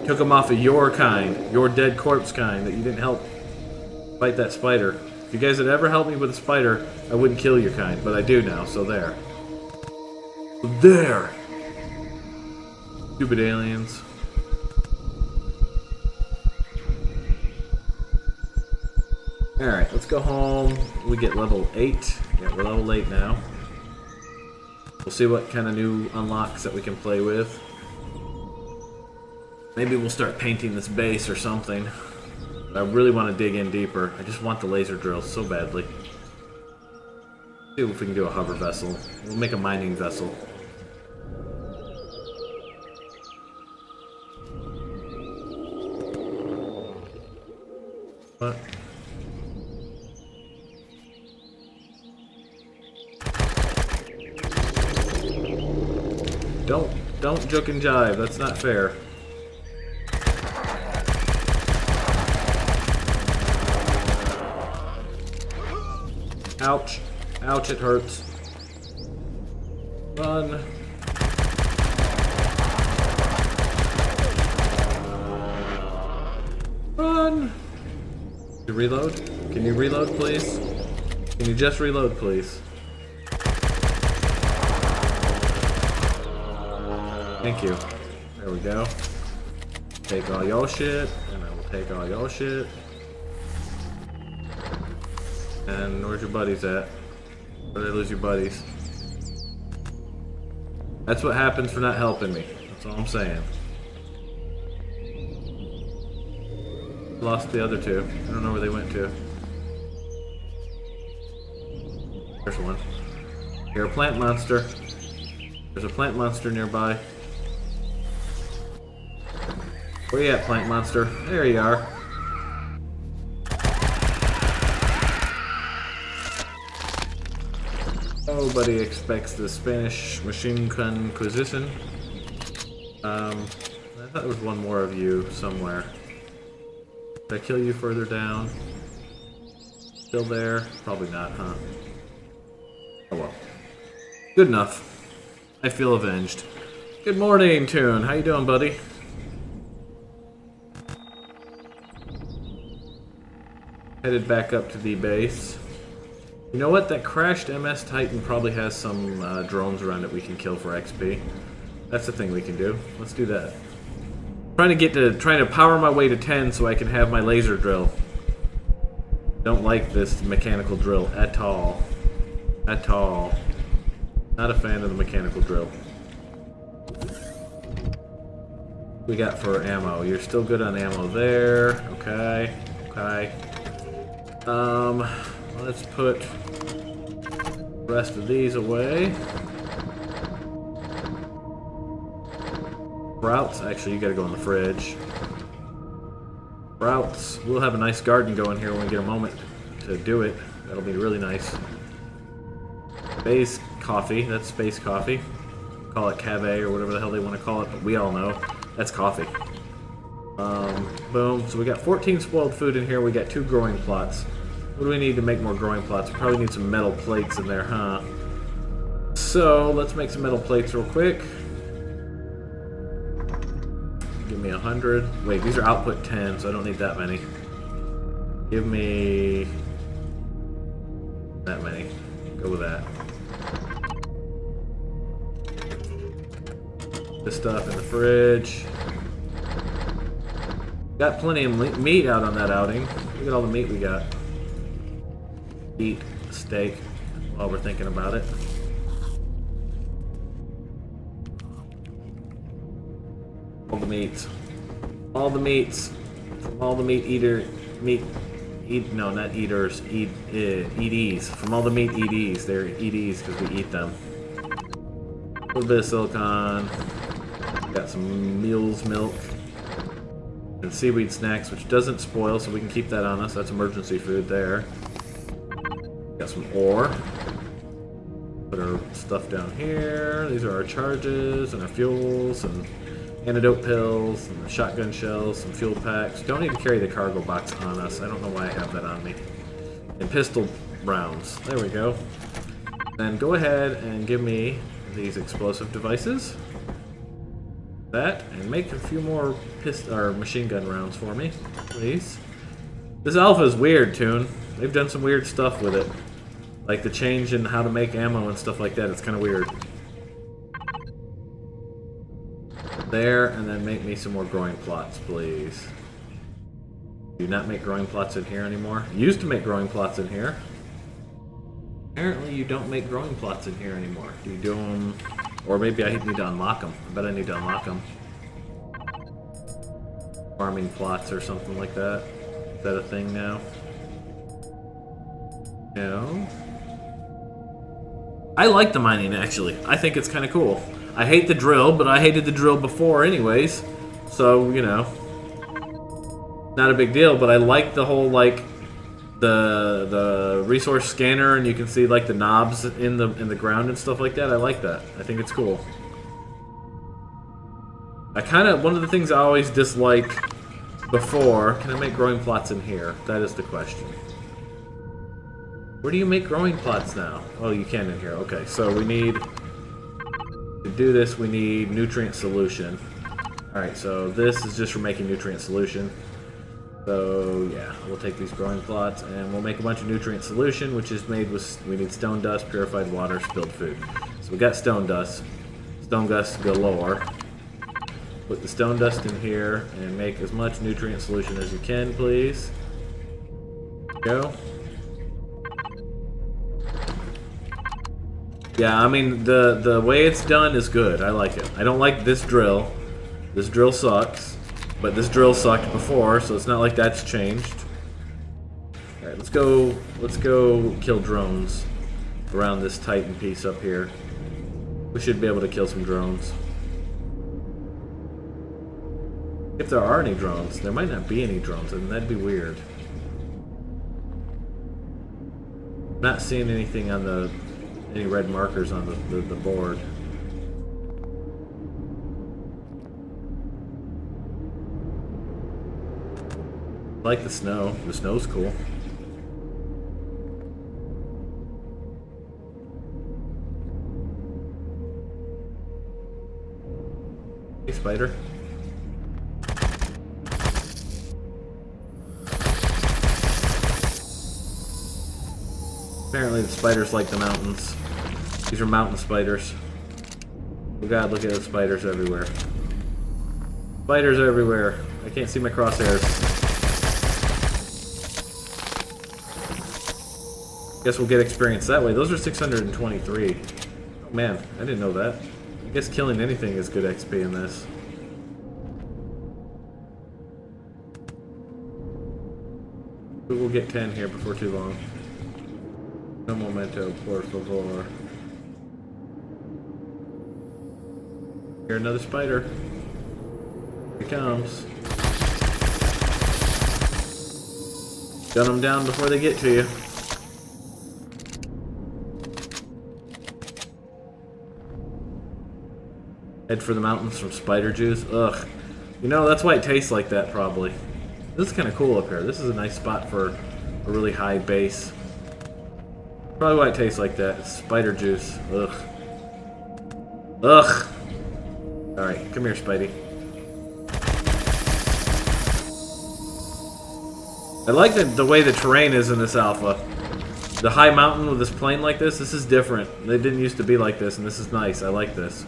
Took them off of your kind. Your dead corpse kind that you didn't help fight that spider. If you guys had ever helped me with a spider, I wouldn't kill your kind, but I do now, so there. There! Stupid aliens. Alright, let's go home. We get level 8. Yeah, we're level 8 now. We'll see what kind of new unlocks that we can play with. Maybe we'll start painting this base or something. But I really want to dig in deeper. I just want the laser drill so badly. See if we can do a hover vessel. We'll make a mining vessel. What? Don't juke and jive. That's not fair. Ouch. Ouch, it hurts. Run. Run! You reload? Can you reload, please? Can you just reload, please? Thank you. There we go. Take all your shit, and I will take all your shit. And where's your buddies at? Where did I lose your buddies? That's what happens for not helping me. That's all I'm saying. Lost the other two. I don't know where they went to. There's one. You're a plant monster. There's a plant monster nearby. Where you at, plant monster? There you are. Nobody expects the Spanish machine gun inquisition. I thought there was one more of you somewhere. Did I kill you further down? Still there? Probably not, huh? Oh well. Good enough. I feel avenged. Good morning, Toon. How you doing, buddy? Headed back up to the base. You know what? That crashed MS Titan probably has some drones around it we can kill for XP. That's the thing we can do. Let's do that. Trying to power my way to 10 so I can have my laser drill. Don't like this mechanical drill at all. At all. Not a fan of the mechanical drill. We got for ammo. You're still good on ammo there. Okay. Okay. Let's put the rest of these away. Sprouts, actually, you gotta go in the fridge. Sprouts, we'll have a nice garden going here when we get a moment to do it. That'll be really nice. Space coffee, that's space coffee. Call it cave or whatever the hell they want to call it, but we all know that's coffee. Boom, so we got 14 spoiled food in here, we got 2 growing plots. What do we need to make more growing plots? We probably need some metal plates in there, huh? So, let's make some metal plates real quick. Give me 100. Wait, these are output 10, so I don't need that many. Give me that many. Go with that. This stuff in the fridge. Got plenty of meat out on that outing. Look at all the meat we got. Eat steak while we're thinking about it. All the meats. All the meats. From all the no, not eaters, EDs. From all the meat EDs. They're EDs because we eat them. A little bit of silicon. Got some meal's milk. And seaweed snacks, which doesn't spoil, so we can keep that on us. That's emergency food there. Got some ore. Put our stuff down here. These are our charges and our fuels and antidote pills and shotgun shells, some fuel packs. Don't need to carry the cargo box on us. I don't know why I have that on me. And pistol rounds. There we go. Then go ahead and give me these explosive devices. That, and make a few more machine gun rounds for me, please. This alpha is weird, Toon. They've done some weird stuff with it. Like the change in how to make ammo and stuff like that. It's kind of weird. There, and then make me some more growing plots, please. Do you not make growing plots in here anymore? You used to make growing plots in here. Apparently you don't make growing plots in here anymore. Do you do them? Or maybe I need to unlock them. I bet I need to unlock them. Farming plots or something like that. Is that a thing now? No. I like the mining, actually. I think it's kind of cool. I hate the drill, but I hated the drill before anyways. So, you know. Not a big deal, but I like the whole, like, the resource scanner, and you can see like the knobs in the ground and stuff like that. I like that. I think it's cool. One of the things I always disliked before. Can I make growing plots in here? That is the question. Where do you make growing plots now? Oh, you can in here. Okay, so we need to do this. We need nutrient solution. All right, so this is just for making nutrient solution. So yeah, we'll take these growing plots and we'll make a bunch of nutrient solution, which is made with, we need stone dust, purified water, spilled food. So we got stone dust galore. Put the stone dust in here and make as much nutrient solution as you can, please. Go. Yeah, I mean, the way it's done is good. I like it. I don't like this drill. This drill sucks. But this drill sucked before, so it's not like that's changed. Alright, let's go kill drones around this Titan piece up here. We should be able to kill some drones. If there are any drones. There might not be any drones, and that'd be weird. I'm not seeing anything on any red markers on the board. I like the snow. The snow's cool. Hey, spider. Apparently the spiders like the mountains. These are mountain spiders. Oh god, look at the spiders everywhere. Spiders everywhere. I can't see my crosshairs. Guess we'll get experience that way. Those are 623. Oh man, I didn't know that. I guess killing anything is good XP in this. We will get 10 here before too long. No momento, por favor. Here, another spider. Here he comes. Gun them down before they get to you. Head for the mountains from spider juice. Ugh. You know, that's why it tastes like that, probably. This is kind of cool up here. This is a nice spot for a really high base. Probably why it tastes like that. It's spider juice. Ugh. Ugh. Alright, come here, Spidey. I like the way the terrain is in this alpha. The high mountain with this plane like this is different. They didn't used to be like this, and this is nice. I like this.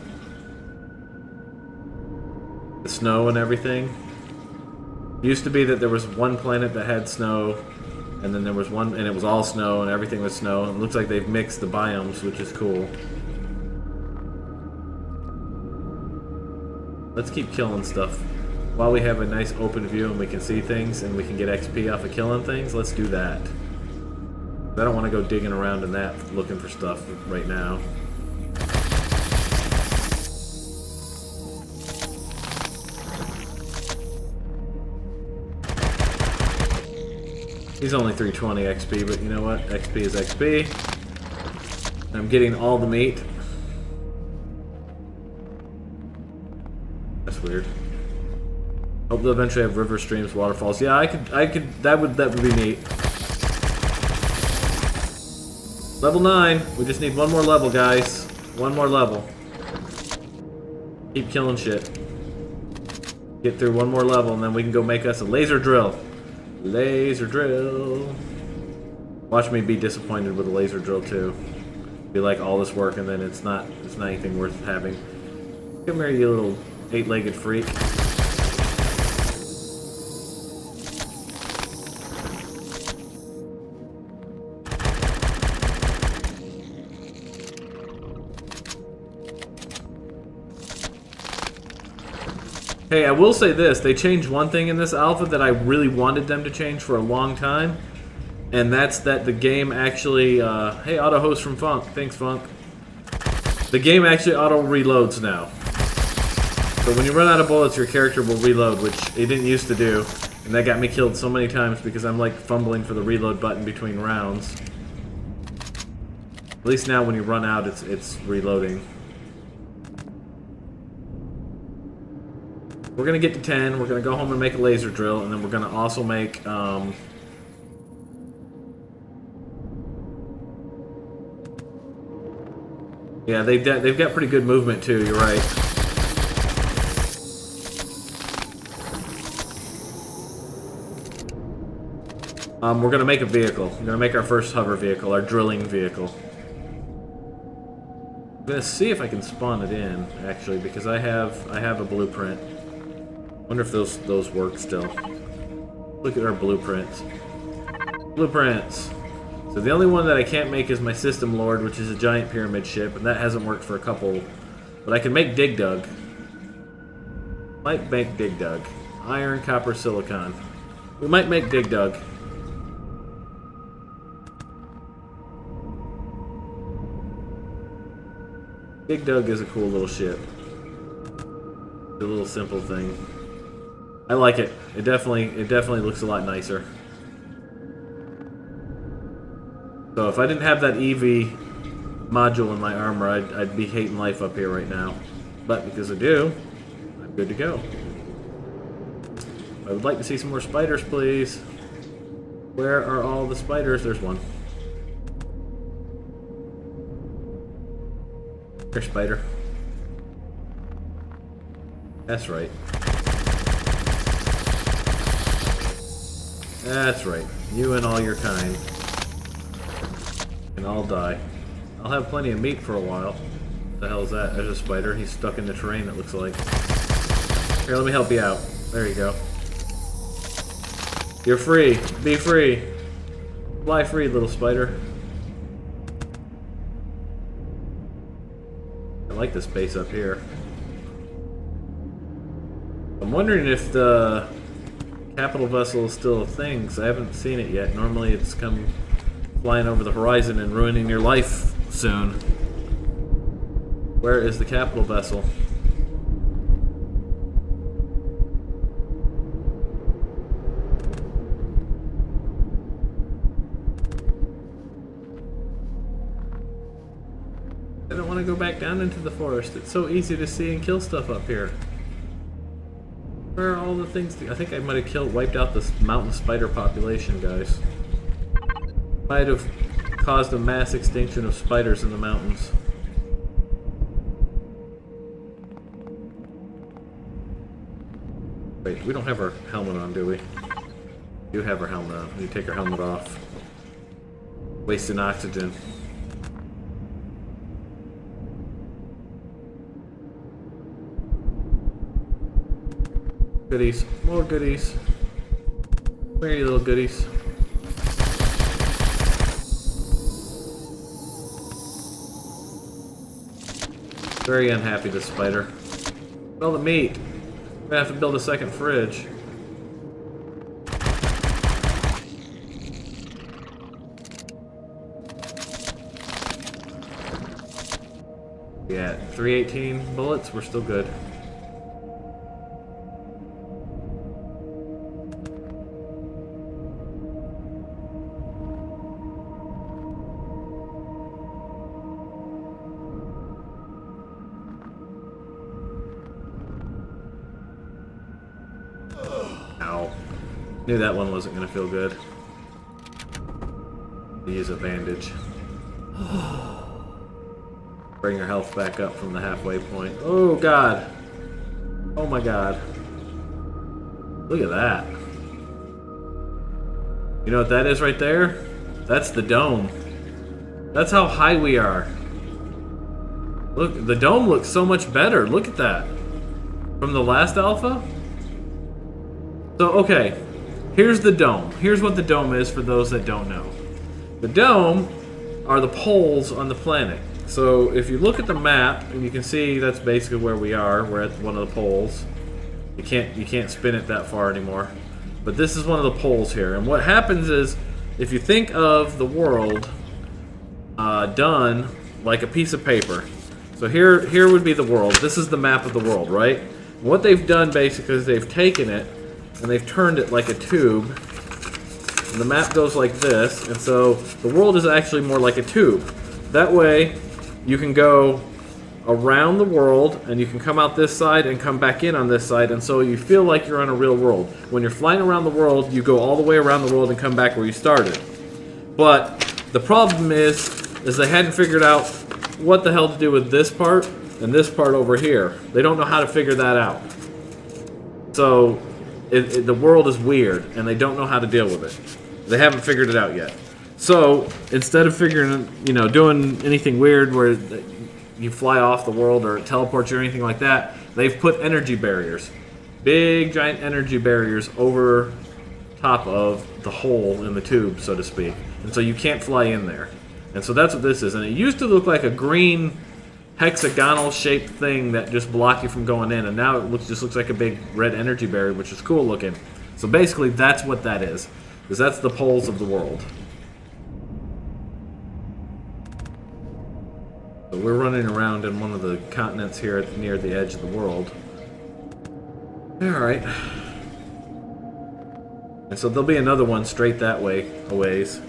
The snow and everything. It used to be that there was one planet that had snow, and then there was one, and it was all snow, and everything was snow. And it looks like they've mixed the biomes, which is cool. Let's keep killing stuff. While we have a nice open view and we can see things and we can get XP off of killing things, let's do that. I don't want to go digging around in that looking for stuff right now. He's only 320 XP, but you know what? XP is XP. I'm getting all the meat. That's weird. Hope they'll eventually have river streams, waterfalls. Yeah, that would be neat. Level 9. We just need one more level, guys. One more level. Keep killing shit. Get through one more level, and then we can go make us a laser drill. Laser drill. Watch me be disappointed with a laser drill too. Be like all this work, and then it's not anything worth having. Come here, you little 8-legged freak. Hey, I will say this, they changed one thing in this alpha that I really wanted them to change for a long time, and that's that the game actually, hey, auto host from Funk, thanks Funk. The game actually auto reloads now. So when you run out of bullets, your character will reload, which it didn't used to do, and that got me killed so many times because I'm like fumbling for the reload button between rounds. At least now when you run out, it's reloading. We're gonna get to 10, we're gonna go home and make a laser drill, and then we're gonna also make, yeah, they've got pretty good movement too, you're right. We're gonna make a vehicle. We're gonna make our first hover vehicle, our drilling vehicle. I'm gonna see if I can spawn it in, actually, because I have a blueprint. Wonder if those work still. Look at our blueprints. Blueprints! So the only one that I can't make is my System Lord, which is a giant pyramid ship, and that hasn't worked for a couple. But I can make Dig Dug. Might make Dig Dug. Iron, copper, silicon. We might make Dig Dug. Dig Dug is a cool little ship. It's a little simple thing. I like it. It definitely looks a lot nicer. So if I didn't have that EV module in my armor, I'd be hating life up here right now. But because I do, I'm good to go. I would like to see some more spiders, please. Where are all the spiders? There's one. Here, spider. That's right. That's right. You and all your kind can all die. I'll have plenty of meat for a while. What the hell is that? There's a spider. He's stuck in the terrain, it looks like. Here, let me help you out. There you go. You're free. Be free. Fly free, little spider. I like this base up here. I'm wondering if the capital vessel is still a thing, because I haven't seen it yet. Normally it's come flying over the horizon and ruining your life soon. Where is the capital vessel? I don't want to go back down into the forest. It's so easy to see and kill stuff up here. Where are all the things? I think I might have wiped out this mountain spider population, guys. Might have caused a mass extinction of spiders in the mountains. Wait, we don't have our helmet on, do we? We do have our helmet on. We need to take our helmet off. Wasting oxygen. Goodies. More goodies. Where are you, little goodies? Very unhappy, this spider. Smell the meat. We're gonna have to build a second fridge. Yeah, 318 bullets. We're still good. Knew that one wasn't gonna feel good. Use a bandage. Bring your health back up from the halfway point. Oh god. Oh my god. Look at that. You know what that is right there? That's the dome. That's how high we are. Look, the dome looks so much better. Look at that. From the last alpha? So, okay. Here's the dome. Here's what the dome is for those that don't know. The dome are the poles on the planet. So if you look at the map, and you can see that's basically where we are. We're at one of the poles. You can't spin it that far anymore. But this is one of the poles here. And what happens is, if you think of the world done like a piece of paper. So here would be the world. This is the map of the world, right? What they've done basically is they've taken it and they've turned it like a tube. And the map goes like this, and so the world is actually more like a tube. That way, you can go around the world, and you can come out this side and come back in on this side, and so you feel like you're on a real world. When you're flying around the world, you go all the way around the world and come back where you started. But the problem is they hadn't figured out what the hell to do with this part and this part over here. They don't know how to figure that out. So the world is weird, and they don't know how to deal with it. They haven't figured it out yet. So instead of doing anything weird where you fly off the world or it teleports you or anything like that, they've put energy barriers, big giant energy barriers over top of the hole in the tube, so to speak. And so you can't fly in there. And so that's what this is. And it used to look like a green hexagonal shaped thing that just blocked you from going in, and now it just looks like a big red energy barrier, which is cool looking. So basically that's what that is, because that's the poles of the world. So we're running around in one of the continents here near the edge of the world. Alright. And so there'll be another one straight that way, a ways.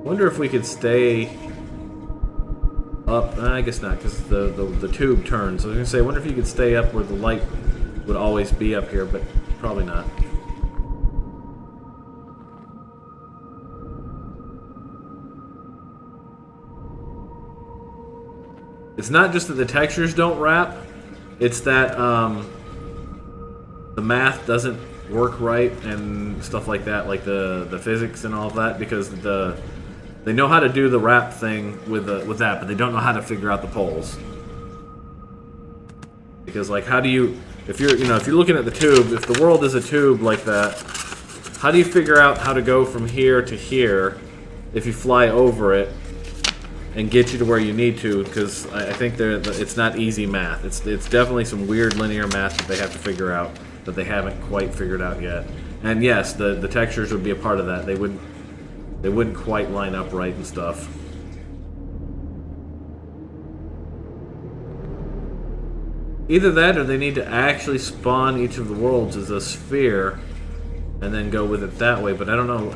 Wonder if we could stay up. I guess not, because the tube turns. So I was gonna say, I wonder if you could stay up where the light would always be up here, but probably not. It's not just that the textures don't wrap, it's that the math doesn't work right and stuff like that, like the physics and all of that, because they know how to do the wrap thing with that, but they don't know how to figure out the poles. Because like, how do you, if you're looking at the tube, if the world is a tube like that, how do you figure out how to go from here to here if you fly over it and get you to where you need to? Because I think it's not easy math. It's definitely some weird linear math that they have to figure out that they haven't quite figured out yet. And yes, the textures would be a part of that. They wouldn't quite line up right and stuff. Either that, or they need to actually spawn each of the worlds as a sphere and then go with it that way. But I don't know.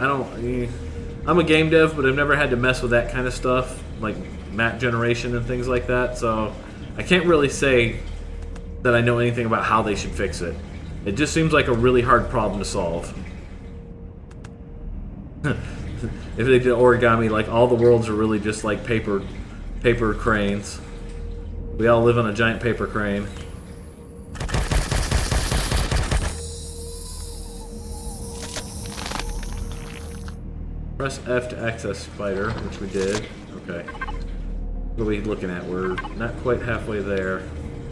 I'm a game dev, but I've never had to mess with that kind of stuff, like map generation and things like that, so I can't really say that I know anything about how they should fix it. It just seems like a really hard problem to solve. If they did origami, like all the worlds are really just like paper cranes. We all live on a giant paper crane. Press F to access spider, which we did. Okay. What are we looking at? We're not quite halfway there.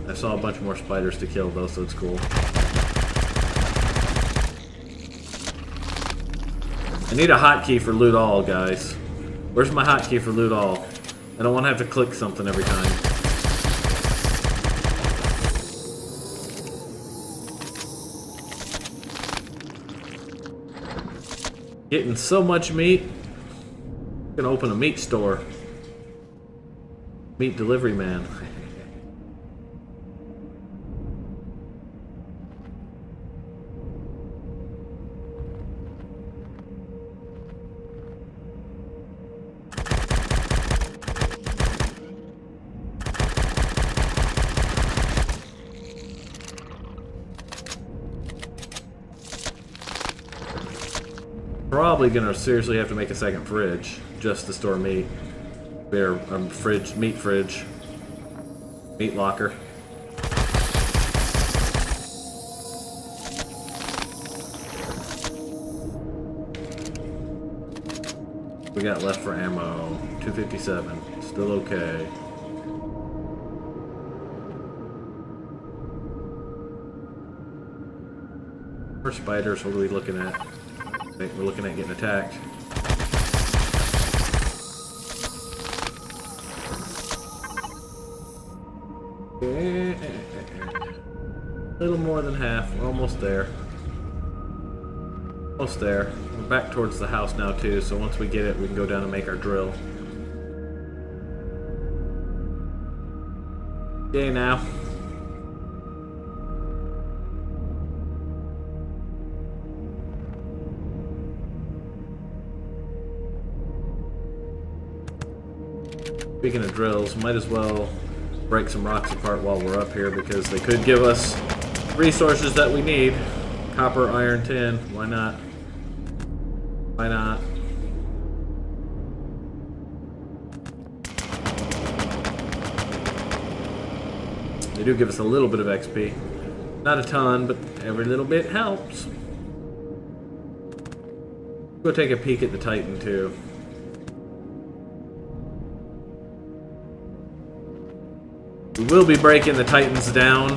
I saw a bunch more spiders to kill though, so it's cool. I need a hotkey for loot all, guys. Where's my hotkey for loot all? I don't want to have to click something every time. Getting so much meat. I'm gonna open a meat store. Meat delivery man. Probably gonna seriously have to make a second fridge just to store meat. There, fridge, meat fridge, meat locker. We got left for ammo, 257. Still okay. For spiders, what are we looking at? I think we're looking at getting attacked. A little more than half. We're almost there. Almost there. We're back towards the house now too, so once we get it, we can go down and make our drill. Okay, now. Speaking of drills, might as well break some rocks apart while we're up here because they could give us resources that we need. Copper, iron, tin. Why not? Why not? They do give us a little bit of XP. Not a ton, but every little bit helps. Go take a peek at the Titan too. We will be breaking the Titans down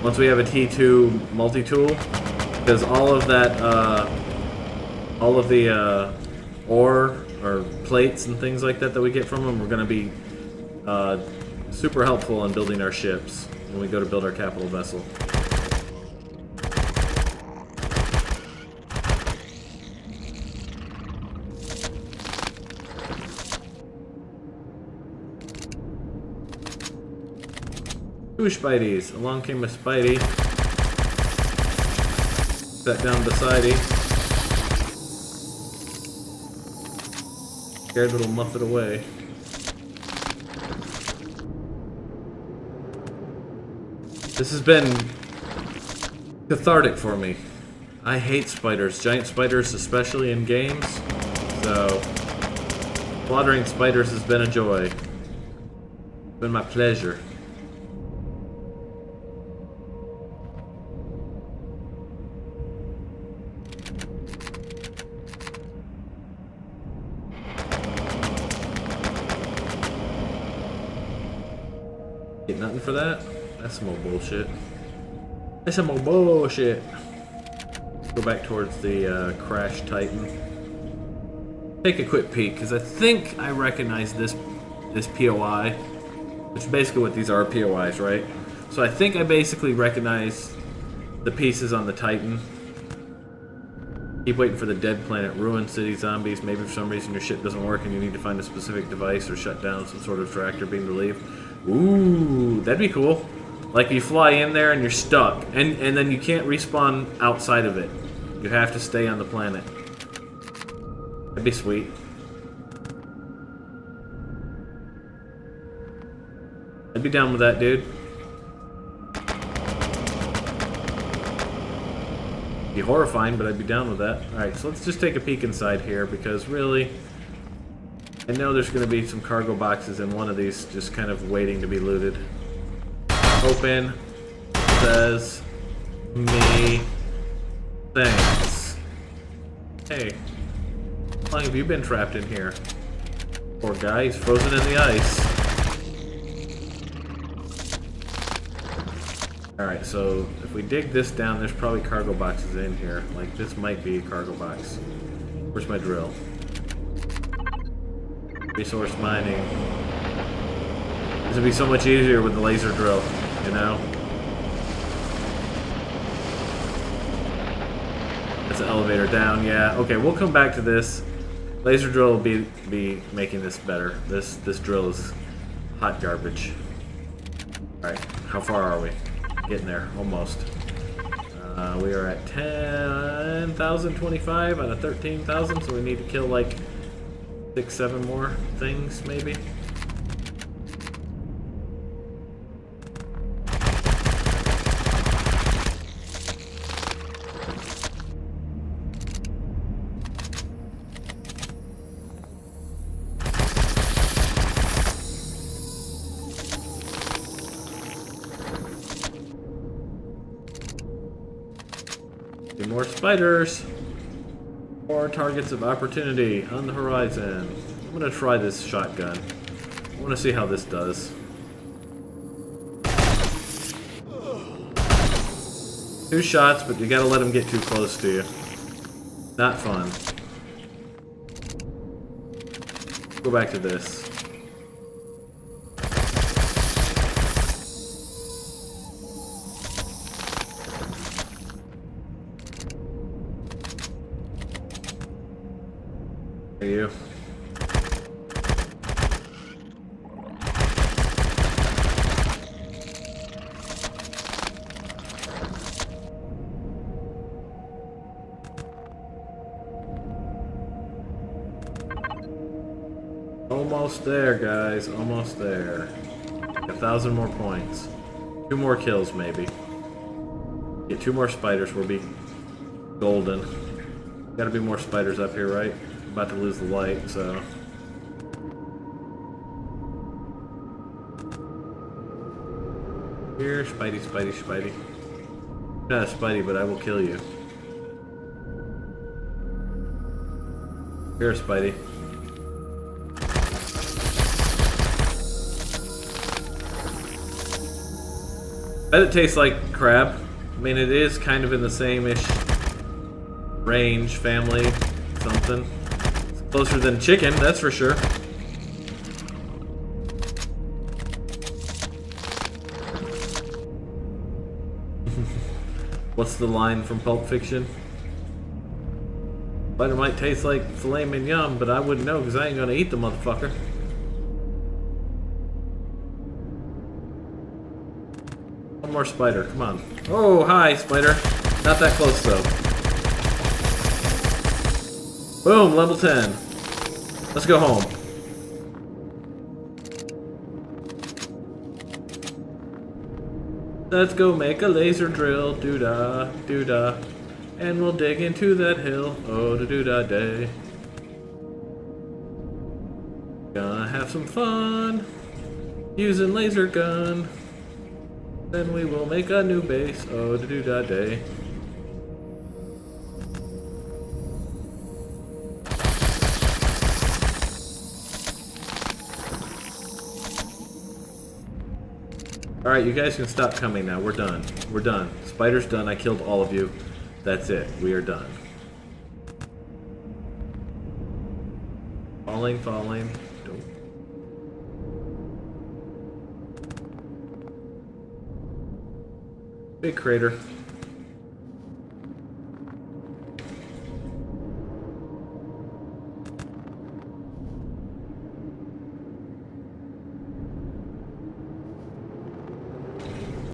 once we have a T2 multi-tool, because all of that, all of the ore or plates and things like that that we get from them are going to be super helpful in building our ships when we go to build our capital vessel. Two Spideys. Along came a Spidey. Sat down beside him. Scared little Muffet away. This has been cathartic for me. I hate spiders. Giant spiders, especially in games. So, slaughtering spiders has been a joy. It's been my pleasure. Get nothing for that? That's some old bullshit. That's some old bullshit. Go back towards the Crash Titan. Take a quick peek, because I think I recognize this POI, which is basically what these are, POIs, right? So I think I basically recognize the pieces on the Titan. Keep waiting for the dead planet, ruined city, zombies. Maybe for some reason your ship doesn't work and you need to find a specific device or shut down some sort of tractor beam to leave. Ooh, that'd be cool. Like you fly in there and you're stuck, and then you can't respawn outside of it. You have to stay on the planet. That'd That'd be sweet. I'd be down with that, dude. Be horrifying, but I'd be down with that. Alright, so let's just take a peek inside here, because really, I know there's going to be some cargo boxes in one of these just kind of waiting to be looted. Open. Says me thanks. Hey, how long have you been trapped in here? Poor guy, he's frozen in the ice. Alright, so if we dig this down, there's probably cargo boxes in here. Like, this might be a cargo box. Where's my drill? Resource mining. This would be so much easier with the laser drill, you know? That's an elevator down, yeah. Okay, we'll come back to this. Laser drill will be making this better. This drill is hot garbage. Alright, how far are we? Getting there, almost. We are at 10,025 out of 13,000, so we need to kill like 6-7 more things, maybe. More spiders. More targets of opportunity on the horizon. I'm gonna try this shotgun. I wanna see how this does. Two shots, but you gotta let them get too close to you. Not fun. Go back to this. You. Almost there, guys. Almost there. 1,000 more points. 2 more kills, maybe. Get 2 more spiders. We'll be golden. Gotta be more spiders up here, right? About to lose the light, so here, Spidey, Spidey, Spidey. Not a Spidey, but I will kill you. Here, Spidey. Bet it tastes like crab. I mean, it is kind of in the same-ish range, family, something. Closer than chicken, that's for sure. What's the line from Pulp Fiction? Spider might taste like filet mignon, but I wouldn't know because I ain't gonna eat the motherfucker. One more spider, come on. Oh, hi, spider. Not that close, though. Boom, level 10. Let's go home. Let's go make a laser drill, doo-dah, doo-dah. And we'll dig into that hill, oh, doo-dah day. Gonna have some fun, using laser gun. Then we will make a new base, oh, doo-dah day. Alright, you guys can stop coming now. We're done. We're done. Spider's done. I killed all of you. That's it. We are done. Falling, falling. Don't. Big crater.